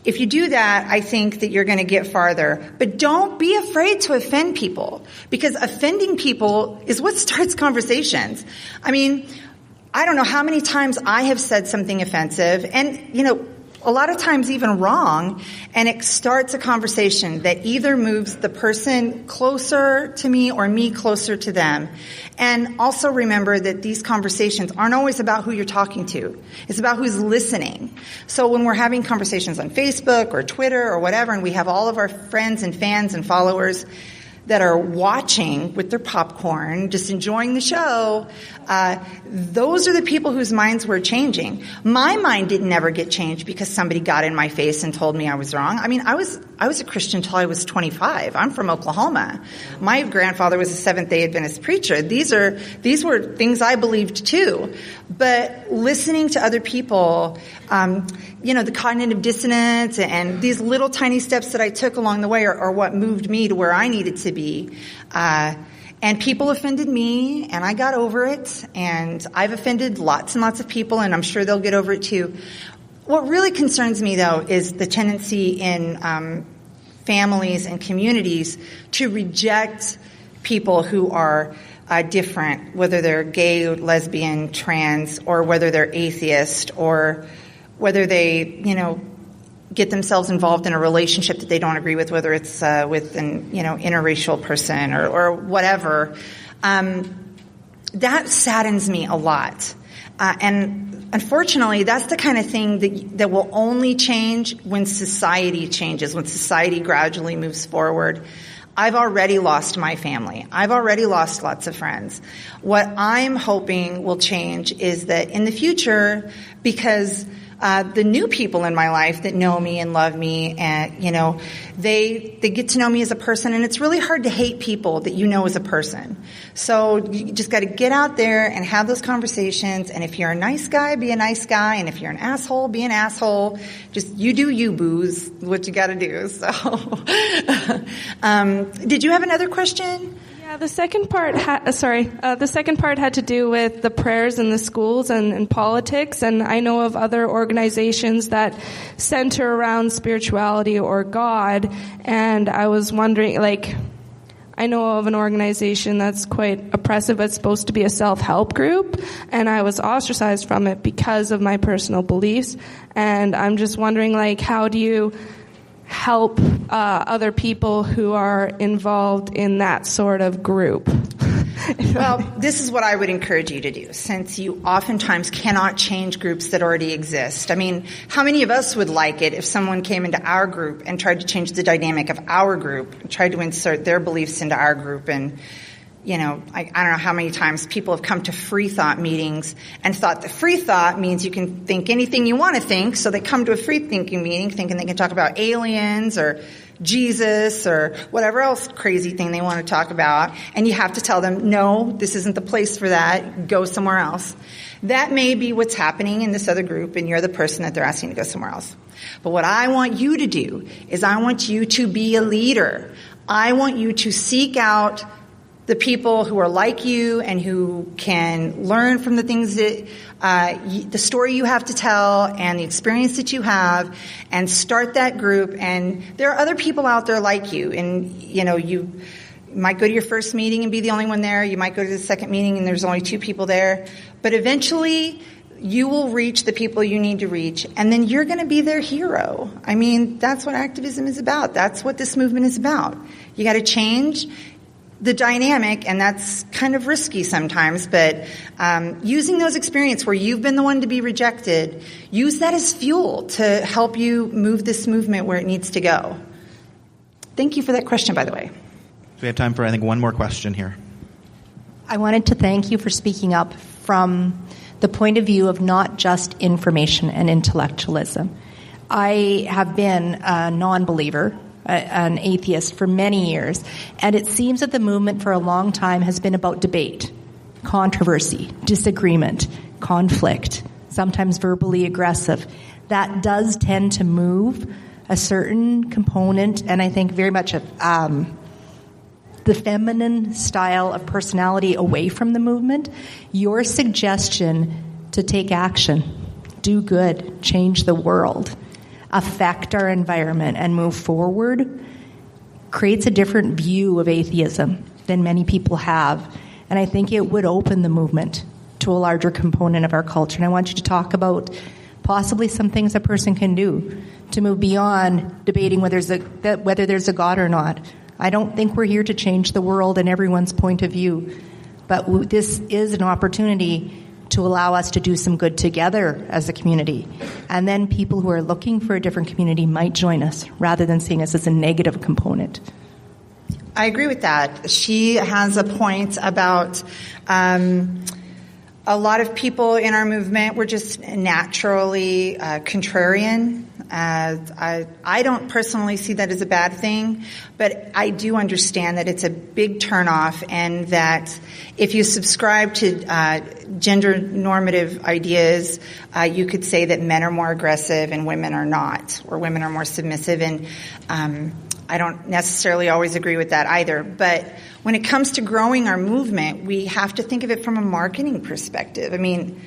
if you do that, I think that you're going to get farther. But don't be afraid to offend people, because offending people is what starts conversations. I don't know how many times I have said something offensive and, a lot of times even wrong, and it starts a conversation that either moves the person closer to me or me closer to them. And also remember that these conversations aren't always about who you're talking to. It's about who's listening. So when we're having conversations on Facebook or Twitter or whatever, and we have all of our friends and fans and followers that are watching with their popcorn, just enjoying the show, those are the people whose minds were changing. My mind didn't ever get changed because somebody got in my face and told me I was wrong. I was a Christian until I was 25. I'm from Oklahoma. My grandfather was a Seventh-day Adventist preacher. These were things I believed too. But listening to other people, the cognitive dissonance and these little tiny steps that I took along the way are what moved me to where I needed to be. And people offended me, and I got over it, and I've offended lots and lots of people, and I'm sure they'll get over it too. What really concerns me, though, is the tendency in families and communities to reject people who are different, whether they're gay, lesbian, trans, or whether they're atheist, or whether they, get themselves involved in a relationship that they don't agree with, whether it's with an interracial person or whatever. That saddens me a lot. And unfortunately, that's the kind of thing that will only change when society changes, when society gradually moves forward. I've already lost my family. I've already lost lots of friends. What I'm hoping will change is that in the future, because the new people in my life that know me and love me, and they get to know me as a person, and it's really hard to hate people that you know as a person. So you just got to get out there and have those conversations. And if you're a nice guy, be a nice guy, and if you're an asshole, be an asshole. Just you do you, booze. What you got to do. So, did you have another question? Yeah, the second part had to do with the prayers in the schools and politics, and I know of other organizations that center around spirituality or God, and I was wondering, I know of an organization that's quite oppressive, but it's supposed to be a self-help group, and I was ostracized from it because of my personal beliefs, and I'm just wondering, how do you help other people who are involved in that sort of group? Well, this is what I would encourage you to do, since you oftentimes cannot change groups that already exist. How many of us would like it if someone came into our group and tried to change the dynamic of our group, and tried to insert their beliefs into our group? And I don't know how many times people have come to free thought meetings and thought that free thought means you can think anything you want to think. So they come to a free thinking meeting thinking they can talk about aliens or Jesus or whatever else crazy thing they want to talk about. And you have to tell them, no, this isn't the place for that. Go somewhere else. That may be what's happening in this other group, and you're the person that they're asking to go somewhere else. But what I want you to do is I want you to be a leader. I want you to seek out the people who are like you and who can learn from the things that the story you have to tell and the experience that you have, and start that group. And there are other people out there like you, and you might go to your first meeting and be the only one there. You might go to the second meeting and there's only 2 people there, but eventually you will reach the people you need to reach, and then you're going to be their hero. I mean, that's what activism is about. That's what this movement is about. You got to change the dynamic, and that's kind of risky sometimes, but using those experiences where you've been the one to be rejected, use that as fuel to help you move this movement where it needs to go. Thank you for that question, by the way. We have time for, I think, one more question here. I wanted to thank you for speaking up from the point of view of not just information and intellectualism. I have been a non-believer, an atheist for many years, and it seems that the movement for a long time has been about debate, controversy, disagreement, conflict, sometimes verbally aggressive. That does tend to move a certain component, and I think very much of the feminine style of personality away from the movement. Your suggestion to take action, do good, change the world, affect our environment, and move forward creates a different view of atheism than many people have. And I think it would open the movement to a larger component of our culture. And I want you to talk about possibly some things a person can do to move beyond debating whether there's a God or not. I don't think we're here to change the world and everyone's point of view, but this is an opportunity to allow us to do some good together as a community. And then people who are looking for a different community might join us rather than seeing us as a negative component. I agree with that. She has a point about a lot of people in our movement, we're just naturally contrarian. I don't personally see that as a bad thing, but I do understand that it's a big turnoff, and that if you subscribe to gender normative ideas, you could say that men are more aggressive and women are not, or women are more submissive, and I don't necessarily always agree with that either. But when it comes to growing our movement, we have to think of it from a marketing perspective. I mean,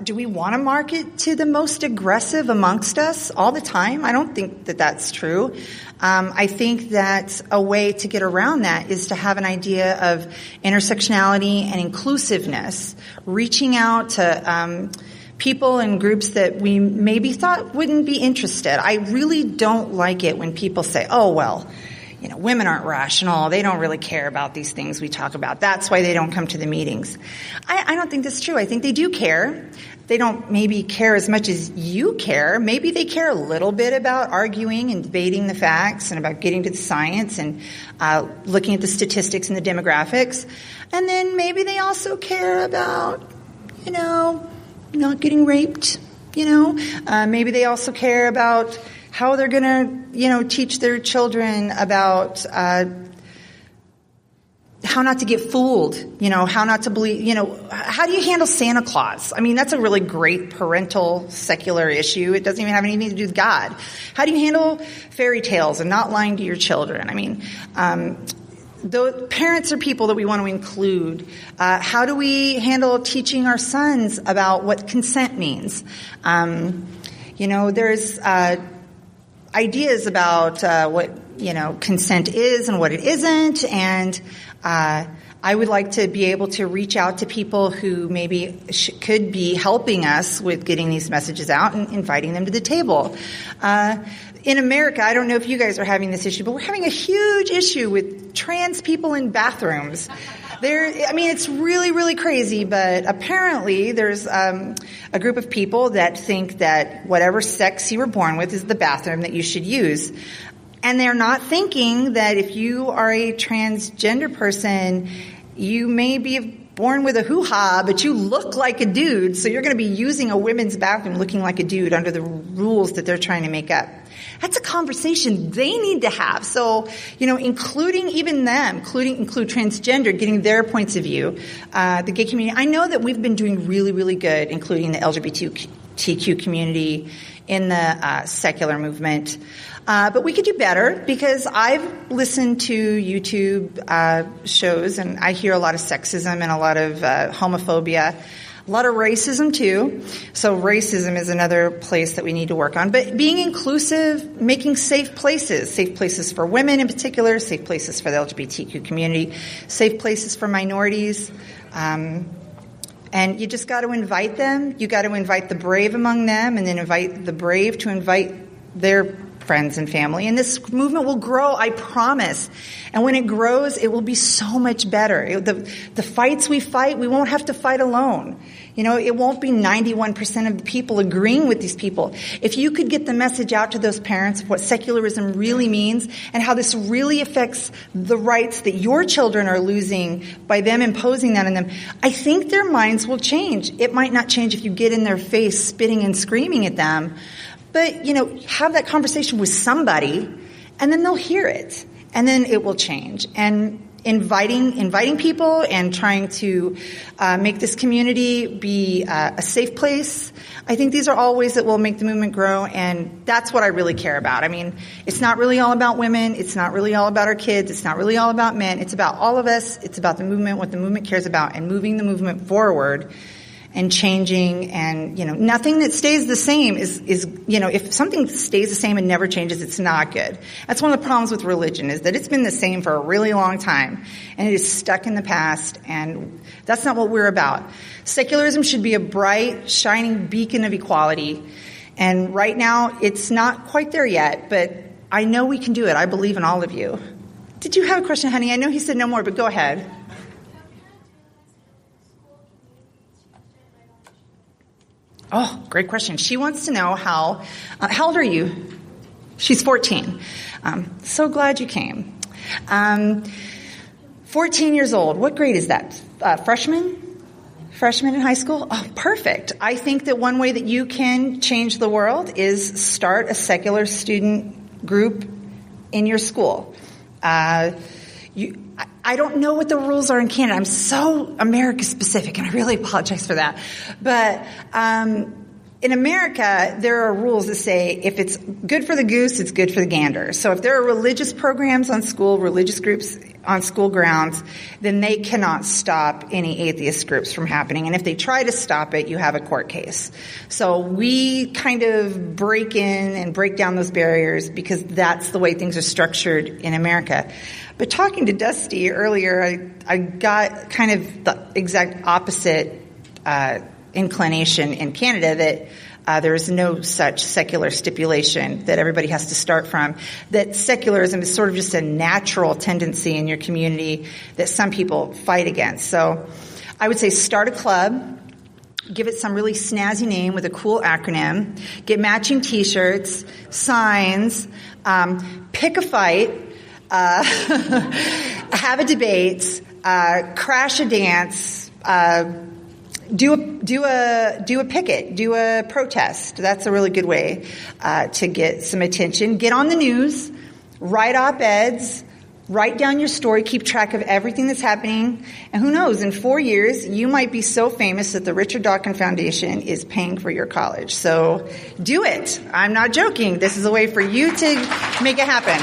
do we want to market to the most aggressive amongst us all the time? I don't think that that's true. I think that a way to get around that is to have an idea of intersectionality and inclusiveness, reaching out to people and groups that we maybe thought wouldn't be interested. I really don't like it when people say, oh, well, women aren't rational. They don't really care about these things we talk about. That's why they don't come to the meetings. I don't think that's true. I think they do care. They don't maybe care as much as you care. Maybe they care a little bit about arguing and debating the facts and about getting to the science and looking at the statistics and the demographics. And then maybe they also care about, not getting raped. Maybe they also care about how they're going to, teach their children about how not to get fooled, how not to believe, how do you handle Santa Claus? I mean, that's a really great parental secular issue. It doesn't even have anything to do with God. How do you handle fairy tales and not lying to your children? I mean, the parents are people that we want to include. How do we handle teaching our sons about what consent means? There's ideas about what consent is and what it isn't, and I would like to be able to reach out to people who maybe could be helping us with getting these messages out and inviting them to the table. In America, I don't know if you guys are having this issue, but we're having a huge issue with trans people in bathrooms. It's really, really crazy, but apparently there's a group of people that think that whatever sex you were born with is the bathroom that you should use. And they're not thinking that if you are a transgender person, you may be born with a hoo-ha, but you look like a dude, so you're going to be using a women's bathroom looking like a dude under the rules that they're trying to make up. That's a conversation they need to have. So, including even them, include transgender, getting their points of view, the gay community. I know that we've been doing really, really good, including the LGBTQ community in the secular movement. But we could do better, because I've listened to YouTube shows, and I hear a lot of sexism and a lot of homophobia, a lot of racism too. So racism is another place that we need to work on. But being inclusive, making safe places for women in particular, safe places for the LGBTQ community, safe places for minorities. And you just got to invite them. You got to invite the brave among them, and then invite the brave to invite their friends and family. And this movement will grow, I promise. And when it grows, it will be so much better. The fights we fight, we won't have to fight alone. It won't be 91% of the people agreeing with these people. If you could get the message out to those parents of what secularism really means and how this really affects the rights that your children are losing by them imposing that on them, I think their minds will change. It might not change if you get in their face spitting and screaming at them, but, have that conversation with somebody, and then they'll hear it, and then it will change. And inviting people and trying to make this community be a safe place, I think these are all ways that will make the movement grow, and that's what I really care about. I mean, it's not really all about women. It's not really all about our kids. It's not really all about men. It's about all of us. It's about the movement, what the movement cares about, and moving the movement forward and changing. And, nothing that stays the same is, if something stays the same and never changes, it's not good. That's one of the problems with religion, is that it's been the same for a really long time, and it is stuck in the past, and that's not what we're about. Secularism should be a bright, shining beacon of equality, and right now it's not quite there yet, but I know we can do it. I believe in all of you. Did you have a question, honey? I know he said no more, but go ahead. Oh, great question. She wants to know how old are you? She's 14. So glad you came. 14 years old. What grade is that? Freshman? Freshman in high school? Oh, perfect. I think that one way that you can change the world is start a secular student group in your school. I don't know what the rules are in Canada. I'm so America specific, and I really apologize for that. But in America, there are rules that say if it's good for the goose, it's good for the gander. So if there are religious programs on school, religious groups on school grounds, then they cannot stop any atheist groups from happening. And if they try to stop it, you have a court case. So we kind of break in and break down those barriers, because that's the way things are structured in America. But talking to Dusty earlier, I got kind of the exact opposite inclination in Canada, that there is no such secular stipulation that everybody has to start from, that secularism is sort of just a natural tendency in your community that some people fight against. So I would say start a club, give it some really snazzy name with a cool acronym, get matching T-shirts, signs, pick a fight, have a debate, crash a dance, do a picket, do a protest. That's a really good way to get some attention. Get on the news, write op-eds, write down your story, keep track of everything that's happening, and who knows, in 4 years, you might be so famous that the Richard Dawkins Foundation is paying for your college. So do it. I'm not joking. This is a way for you to make it happen.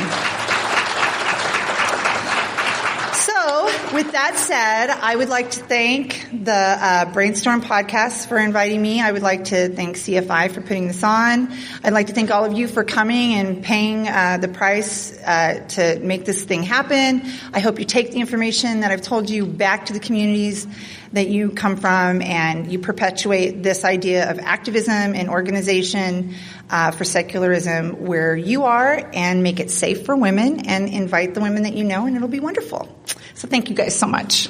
With that said, I would like to thank the Brainstorm podcast for inviting me. I would like to thank CFI for putting this on. I'd like to thank all of you for coming and paying the price to make this thing happen. I hope you take the information that I've told you back to the communities that you come from, and you perpetuate this idea of activism and organization for secularism where you are, and make it safe for women, and invite the women that you know, and it'll be wonderful. So thank you guys so much.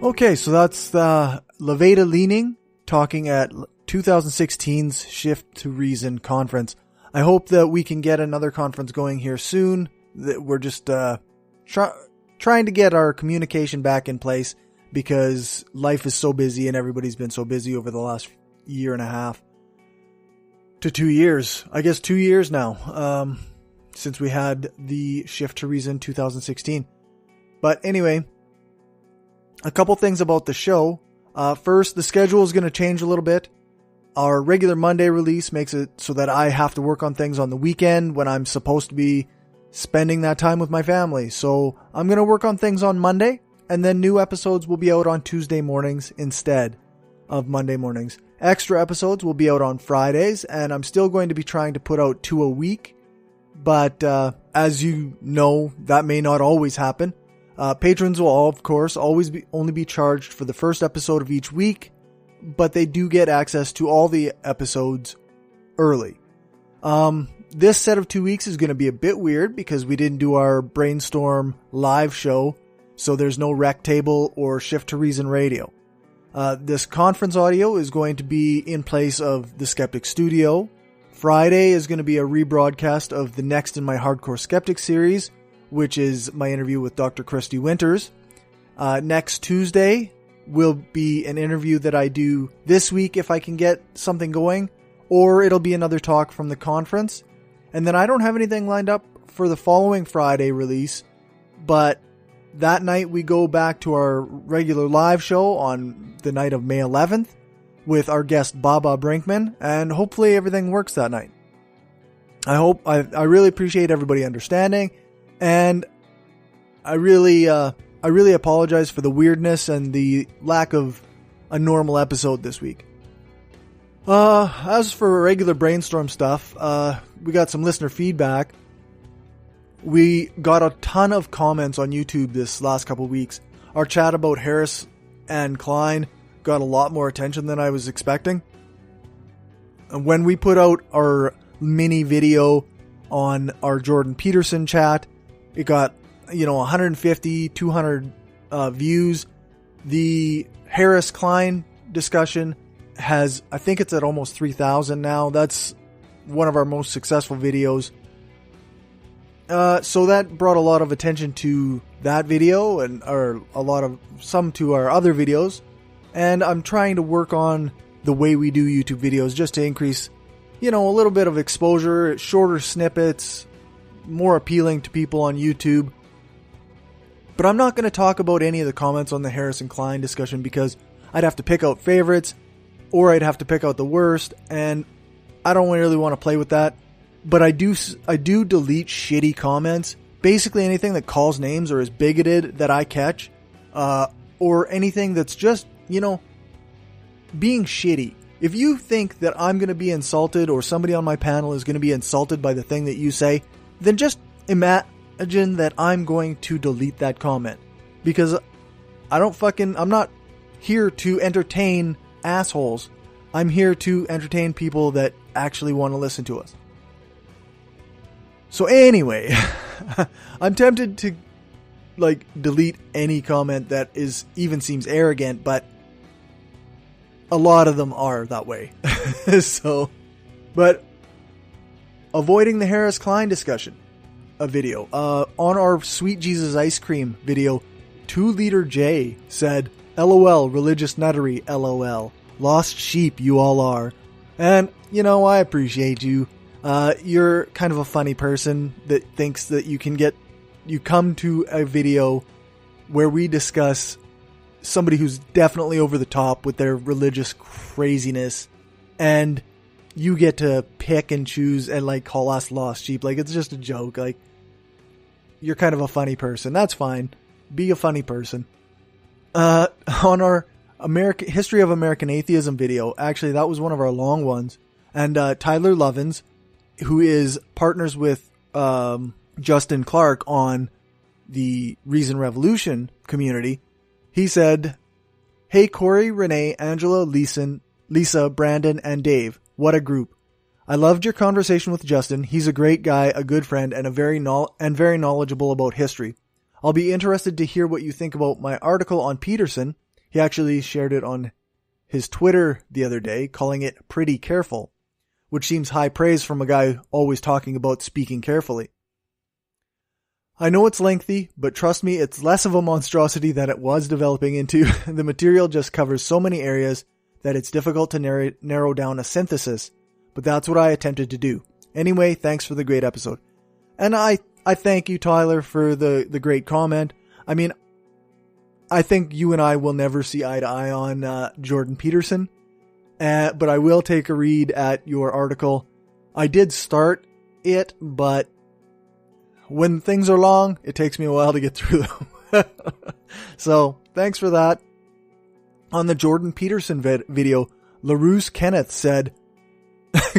Okay, so that's the Lavada Luening talking at 2016's Shift to Reason conference. I hope that we can get another conference going here soon. That we're just trying to get our communication back in place, because life is so busy and everybody's been so busy over the last year and a half. to 2 years. I guess 2 years now, since we had the Shift to Reason 2016. But anyway, a couple things about the show. First, the schedule is going to change a little bit. Our regular Monday release makes it so that I have to work on things on the weekend when I'm supposed to be spending that time with my family. So I'm going to work on things on Monday, and then new episodes will be out on Tuesday mornings instead of Monday mornings. Extra episodes will be out on Fridays, and I'm still going to be trying to put out 2 a week. But as you know, that may not always happen. Patrons will, of course, only be charged for the first episode of each week, but they do get access to all the episodes early. This set of 2 weeks is going to be a bit weird because we didn't do our Brainstorm live show, so there's no Rec Table or Shift to Reason radio. This conference audio is going to be in place of the Skeptic Studio. Friday is going to be a rebroadcast of the Next in My Hardcore Skeptic series, which is my interview with Dr. Christy Winters. Next Tuesday will be an interview that I do this week if I can get something going, or it'll be another talk from the conference. And then I don't have anything lined up for the following Friday release, but that night we go back to our regular live show on the night of May 11th with our guest Baba Brinkman, and hopefully everything works that night. I really appreciate everybody understanding, and I really apologize for the weirdness and the lack of a normal episode this week. As for regular Brainstorm stuff, we got some listener feedback. We got a ton of comments on YouTube this last couple weeks. Our chat about Harris and Klein got a lot more attention than I was expecting. And when we put out our mini video on our Jordan Peterson chat, it got, 150, 200 views. The Harris Klein discussion has, I think it's at almost 3,000 now. That's one of our most successful videos. So that brought a lot of attention to that video or some to our other videos. And I'm trying to work on the way we do YouTube videos just to increase, a little bit of exposure, shorter snippets, more appealing to people on YouTube. But I'm not going to talk about any of the comments on the Harris and Klein discussion because I'd have to pick out favorites or I'd have to pick out the worst, and I don't really want to play with that. But I do delete shitty comments. Basically anything that calls names or is bigoted that I catch, or anything that's just, being shitty. If you think that I'm going to be insulted or somebody on my panel is going to be insulted by the thing that you say, then just imagine that I'm going to delete that comment. Because I'm not here to entertain assholes. I'm here to entertain people that actually want to listen to us. So anyway, I'm tempted to delete any comment that even seems arrogant, but a lot of them are that way. But avoiding the Harris Klein discussion, a video on our Sweet Jesus Ice Cream video, 2Liter J said, "LOL, religious nuttery, LOL. Lost sheep you all are." And, I appreciate you. You're kind of a funny person that thinks that you come to a video where we discuss somebody who's definitely over the top with their religious craziness, and you get to pick and choose and call us lost sheep. It's just a joke. You're kind of a funny person. That's fine. Be a funny person. On our History of American Atheism video, actually that was one of our long ones, and Tyler Lovins, who is partners with Justin Clark on the Reason Revolution community, he said, "Hey Corey, Renee, Angela, Lisa, Brandon, and Dave. What a group. I loved your conversation with Justin. He's a great guy, a good friend, and very knowledgeable about history. I'll be interested to hear what you think about my article on Peterson." He actually shared it on his Twitter the other day, calling it pretty careful, which seems high praise from a guy always talking about speaking carefully. "I know it's lengthy, but trust me, it's less of a monstrosity than it was developing into. The material just covers so many areas that it's difficult to narrow down a synthesis. but that's what I attempted to do. Anyway, thanks for the great episode. And I thank you, Tyler, for the great comment. I mean, I think you and I will never see eye to eye on Jordan Peterson, but I will take a read at your article. I did start it, but when things are long, it takes me a while to get through them. So, thanks for that. On the Jordan Peterson video, LaRousse Kenneth said,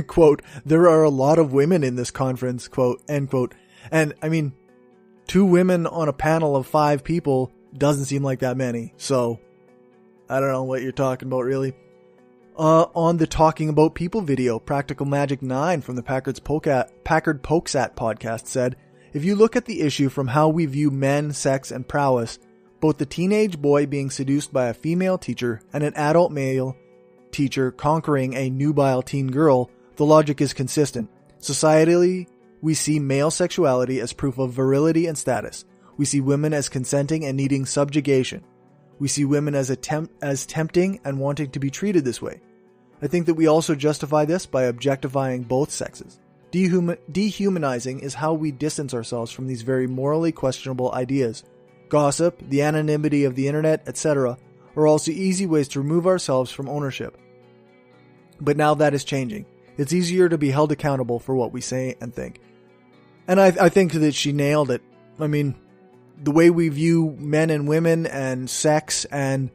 quote, "There are a lot of women in this conference," quote, end quote. And I mean, 2 women on a panel of 5 people doesn't seem like that many. So, I don't know what you're talking about, really. On the Talking About People video, Practical Magic 9 from the Packard Pokesat podcast said, "If you look at the issue from how we view men, sex, and prowess, both the teenage boy being seduced by a female teacher and an adult male teacher conquering a nubile teen girl, the logic is consistent. Societally, we see male sexuality as proof of virility and status. We see women as consenting and needing subjugation. We see women as tempting and wanting to be treated this way. I think that we also justify this by objectifying both sexes. Dehumanizing is how we distance ourselves from these very morally questionable ideas. Gossip, the anonymity of the internet, etc. are also easy ways to remove ourselves from ownership. But now that is changing. It's easier to be held accountable for what we say and think." And I think that she nailed it. I mean, the way we view men and women and sex and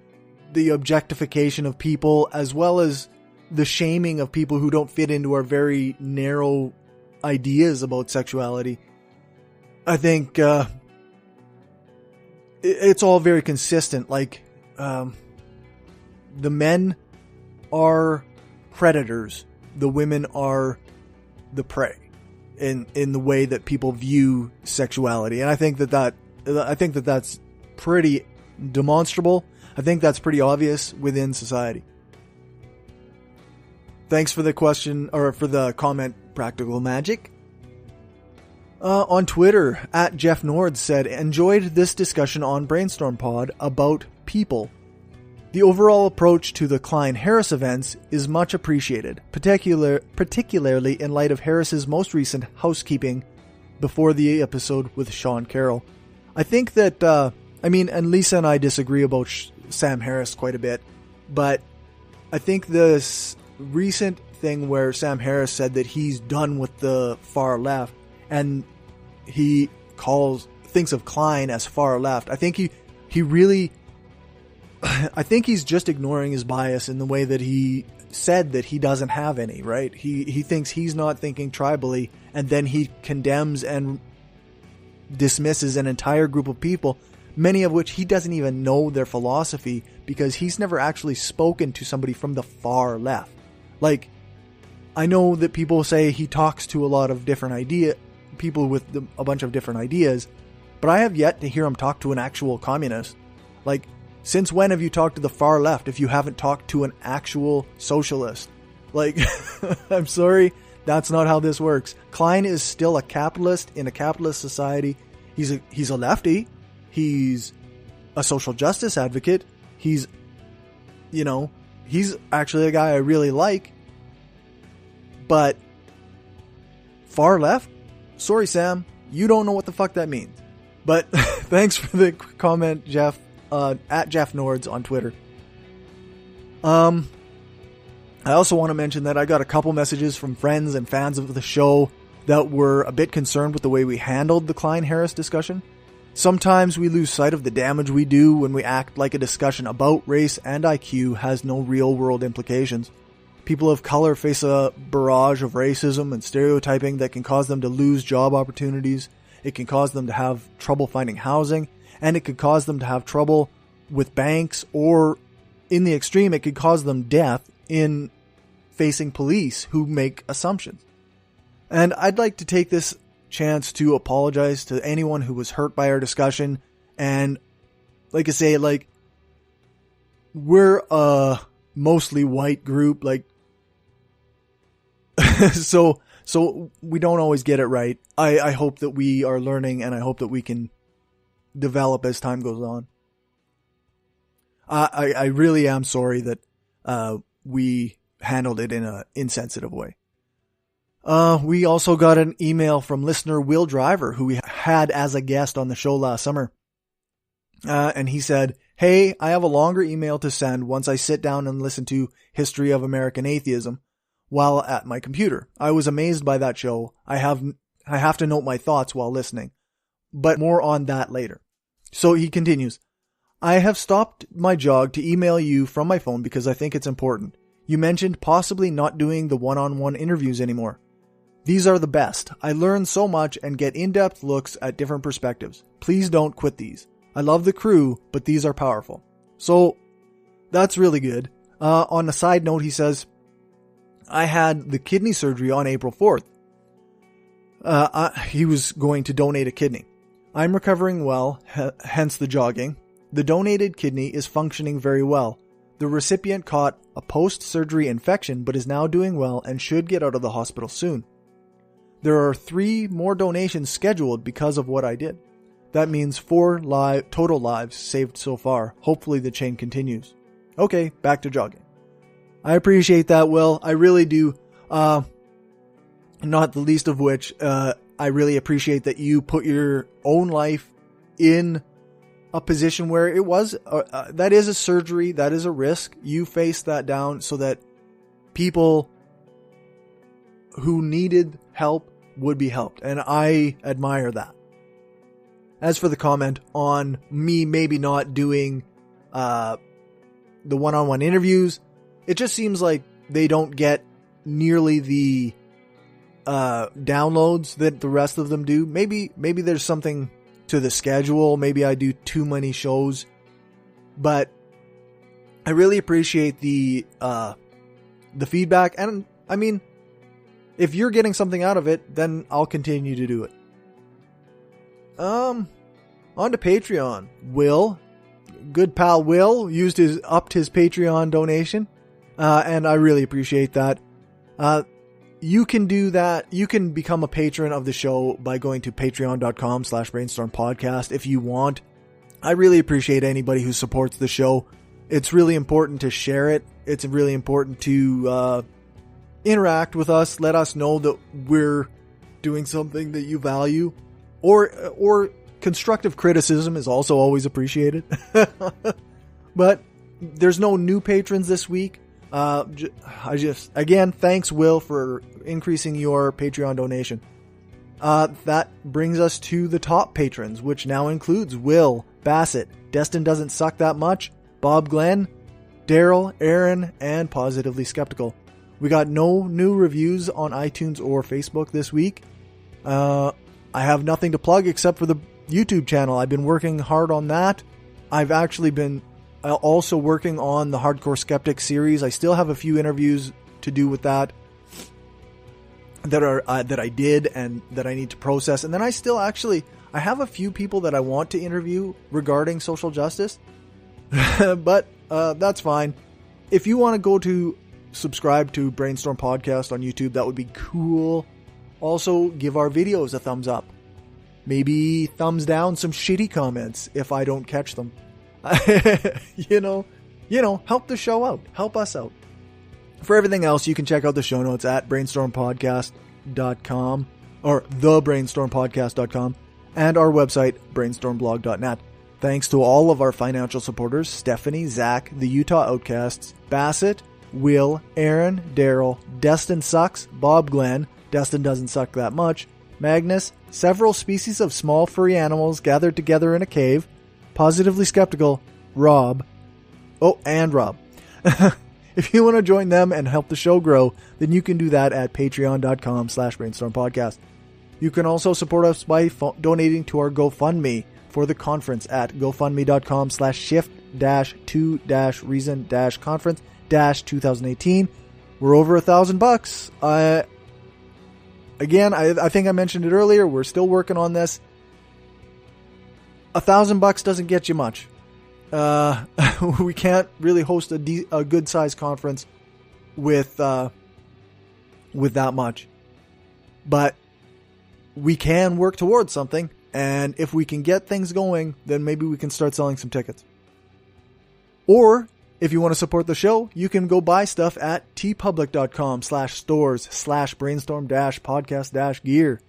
the objectification of people, as well as the shaming of people who don't fit into our very narrow ideas about sexuality, I think it's all very consistent. Like, the men are predators, the women are the prey in the way that people view sexuality. And I think that that's pretty demonstrable. I think that's pretty obvious within society. Thanks for the question, or for the comment, Practical Magic. On Twitter, at Jeff Nord said, "Enjoyed this discussion on Brainstorm Pod about people. The overall approach to the Klein-Harris events is much appreciated, particularly in light of Harris's most recent housekeeping before the episode with Sean Carroll." I think that, and Lisa and I disagree about Sam Harris quite a bit, but I think this recent thing where Sam Harris said that he's done with the far left, and he thinks of Klein as far left. I think he really, I think he's just ignoring his bias in the way that he said that he doesn't have any, right? He thinks he's not thinking tribally, and then he condemns and dismisses an entire group of people, many of which he doesn't even know their philosophy, because he's never actually spoken to somebody from the far left. Like, I know that people say he talks to a lot of different people with a bunch of different ideas, but I have yet to hear him talk to an actual communist. Like, since when have you talked to the far left if you haven't talked to an actual socialist? Like, I'm sorry, that's not how this works. Klein is still a capitalist in a capitalist society. He's a lefty. He's a social justice advocate. He's actually a guy I really like. But far left? Sorry, Sam. You don't know what the fuck that means. But thanks for the comment, Jeff. At Jeff Nords on Twitter. I also want to mention that I got a couple messages from friends and fans of the show that were a bit concerned with the way we handled the Klein-Harris discussion. Sometimes we lose sight of the damage we do when we act like a discussion about race and IQ has no real-world implications. People of color face a barrage of racism and stereotyping that can cause them to lose job opportunities. It can cause them to have trouble finding housing, and it could cause them to have trouble with banks, or in the extreme, it could cause them death in facing police who make assumptions. And I'd like to take this chance to apologize to anyone who was hurt by our discussion. And like I say, we're a mostly white group, so we don't always get it right. I hope that we are learning, and I hope that we can develop as time goes on. I really am sorry that we handled it in an insensitive way. We also got an email from listener Will Driver, who we had as a guest on the show last summer. And he said, "Hey, I have a longer email to send once I sit down and listen to History of American Atheism while at my computer. I was amazed by that show. I have to note my thoughts while listening, but more on that later." So he continues, "I have stopped my jog to email you from my phone because I think it's important. You mentioned possibly not doing the one-on-one interviews anymore. These are the best. I learn so much and get in-depth looks at different perspectives. Please don't quit these. I love the crew, but these are powerful." So that's really good. On a side note, he says, "I had the kidney surgery on April 4th. He was going to donate a kidney. I'm recovering well, hence the jogging. The donated kidney is functioning very well. The recipient caught a post-surgery infection but is now doing well and should get out of the hospital soon. There are 3 more donations scheduled because of what I did. That means 4 total lives saved so far. Hopefully the chain continues." Okay, back to jogging. I appreciate that, Will. I really do. Not the least of which, I really appreciate that you put your own life in a position where it was, that is a surgery, that is a risk. You faced that down so that people who needed help would be helped. And I admire that. As for the comment on me maybe not doing the one-on-one interviews, it just seems like they don't get nearly the downloads that the rest of them do. Maybe there's something to the schedule. Maybe I do too many shows. But I really appreciate the feedback. And I mean, if you're getting something out of it, then I'll continue to do it. On to Patreon. Will, good pal Will, upped his Patreon donation. And I really appreciate that. You can do that. You can become a patron of the show by going to patreon.com/brainstormpodcast if you want. I really appreciate anybody who supports the show. It's really important to share it. It's really important to interact with us. Let us know that we're doing something that you value. Or constructive criticism is also always appreciated. But there's no new patrons this week. Again, thanks Will for increasing your Patreon donation. That brings us to the top patrons, which now includes Will, Bassett, Destin Doesn't Suck That Much, Bob Glenn, Daryl, Aaron, and Positively Skeptical. We got no new reviews on iTunes or Facebook this week. I have nothing to plug except for the YouTube channel. I've been working hard on that. I've actually been also working on the Hardcore Skeptic series. I still have a few interviews to do with that that I did and that I need to process. And then I have a few people that I want to interview regarding social justice. But that's fine. If you want to go to subscribe to Brainstorm Podcast on YouTube, that would be cool. Also, give our videos a thumbs up. Maybe thumbs down some shitty comments if I don't catch them. you know, help the show out. Help us out. For everything else, you can check out the show notes at brainstormpodcast.com or thebrainstormpodcast.com and our website, brainstormblog.net. Thanks to all of our financial supporters, Stephanie, Zach, the Utah Outcasts, Bassett, Will, Aaron, Daryl, Destin Sucks, Bob Glenn, Destin Doesn't Suck That Much, Magnus, several species of small furry animals gathered together in a cave, Positively Skeptical, Rob. Oh, and Rob. If you want to join them and help the show grow, then you can do that at patreon.com/brainstormpodcast. You can also support us by donating to our GoFundMe for the conference at gofundme.com/shift-2-reason-conference-2018. We're over $1,000. Again, I think I mentioned it earlier. We're still working on this. $1,000 doesn't get you much. We can't really host a good sized conference with that much, but we can work towards something. And if we can get things going, then maybe we can start selling some tickets. Or If you want to support the show, you can go buy stuff at tpublic.com/stores/brainstorm-podcast-gear.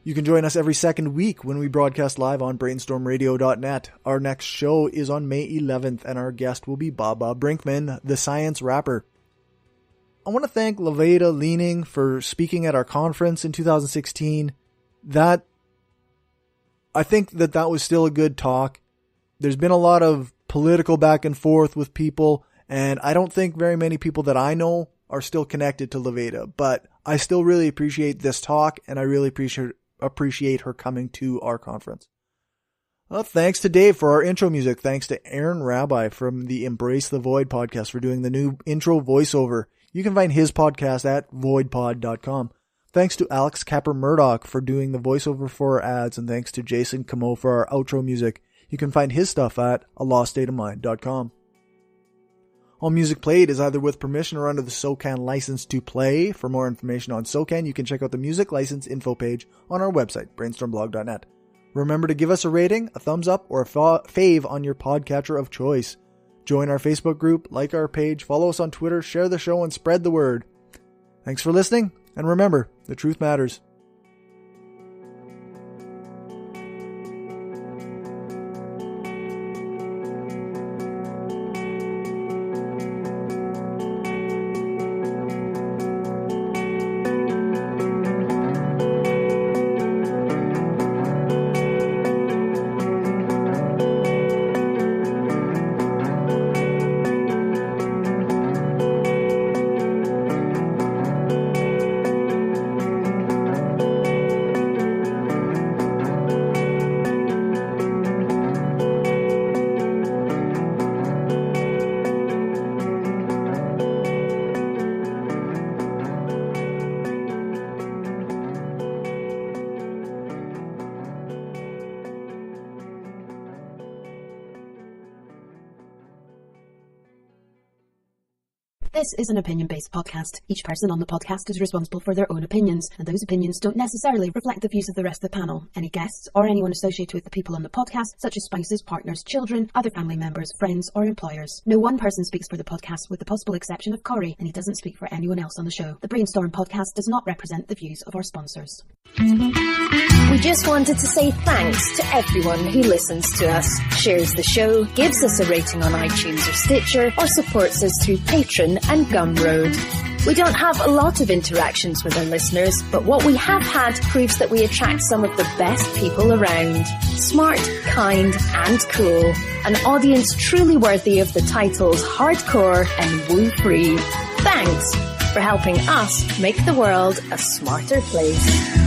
You can join us every second week when we broadcast live on brainstormradio.net. Our next show is on May 11th, and our guest will be Baba Brinkman, the science rapper. I want to thank Lavada Luening for speaking at our conference in 2016. I think that was still a good talk. There's been a lot of political back and forth with people, and I don't think very many people that I know are still connected to Lavada, but I still really appreciate this talk, and I really appreciate her coming to our conference. Thanks to Dave for our intro music. Thanks to Aaron Rabbi from the Embrace the Void podcast for doing the new intro voiceover. You can find his podcast at voidpod.com. Thanks to Alex Capper-Murdoch for doing the voiceover for our ads, and thanks to Jason Camo for our outro music. You can find his stuff at aloststateofmind.com. All music played is either with permission or under the SOCAN license to play. For more information on SOCAN, you can check out the music license info page on our website, brainstormblog.net. Remember to give us a rating, a thumbs up, or a fave on your podcatcher of choice. Join our Facebook group, like our page, follow us on Twitter, share the show, and spread the word. Thanks for listening, and remember, the truth matters. This is an opinion-based podcast. Each person on the podcast is responsible for their own opinions, and those opinions don't necessarily reflect the views of the rest of the panel. Any guests or anyone associated with the people on the podcast, such as spouses, partners, children, other family members, friends, or employers. No one person speaks for the podcast with the possible exception of Corey, and he doesn't speak for anyone else on the show. The Brainstorm podcast does not represent the views of our sponsors. We just wanted to say thanks to everyone who listens to us, shares the show, gives us a rating on iTunes or Stitcher, or supports us through Patreon and Gumroad. We don't have a lot of interactions with our listeners, but what we have had proves that we attract some of the best people around. Smart, kind, and cool. An audience truly worthy of the titles hardcore and woo-free. Thanks for helping us make the world a smarter place.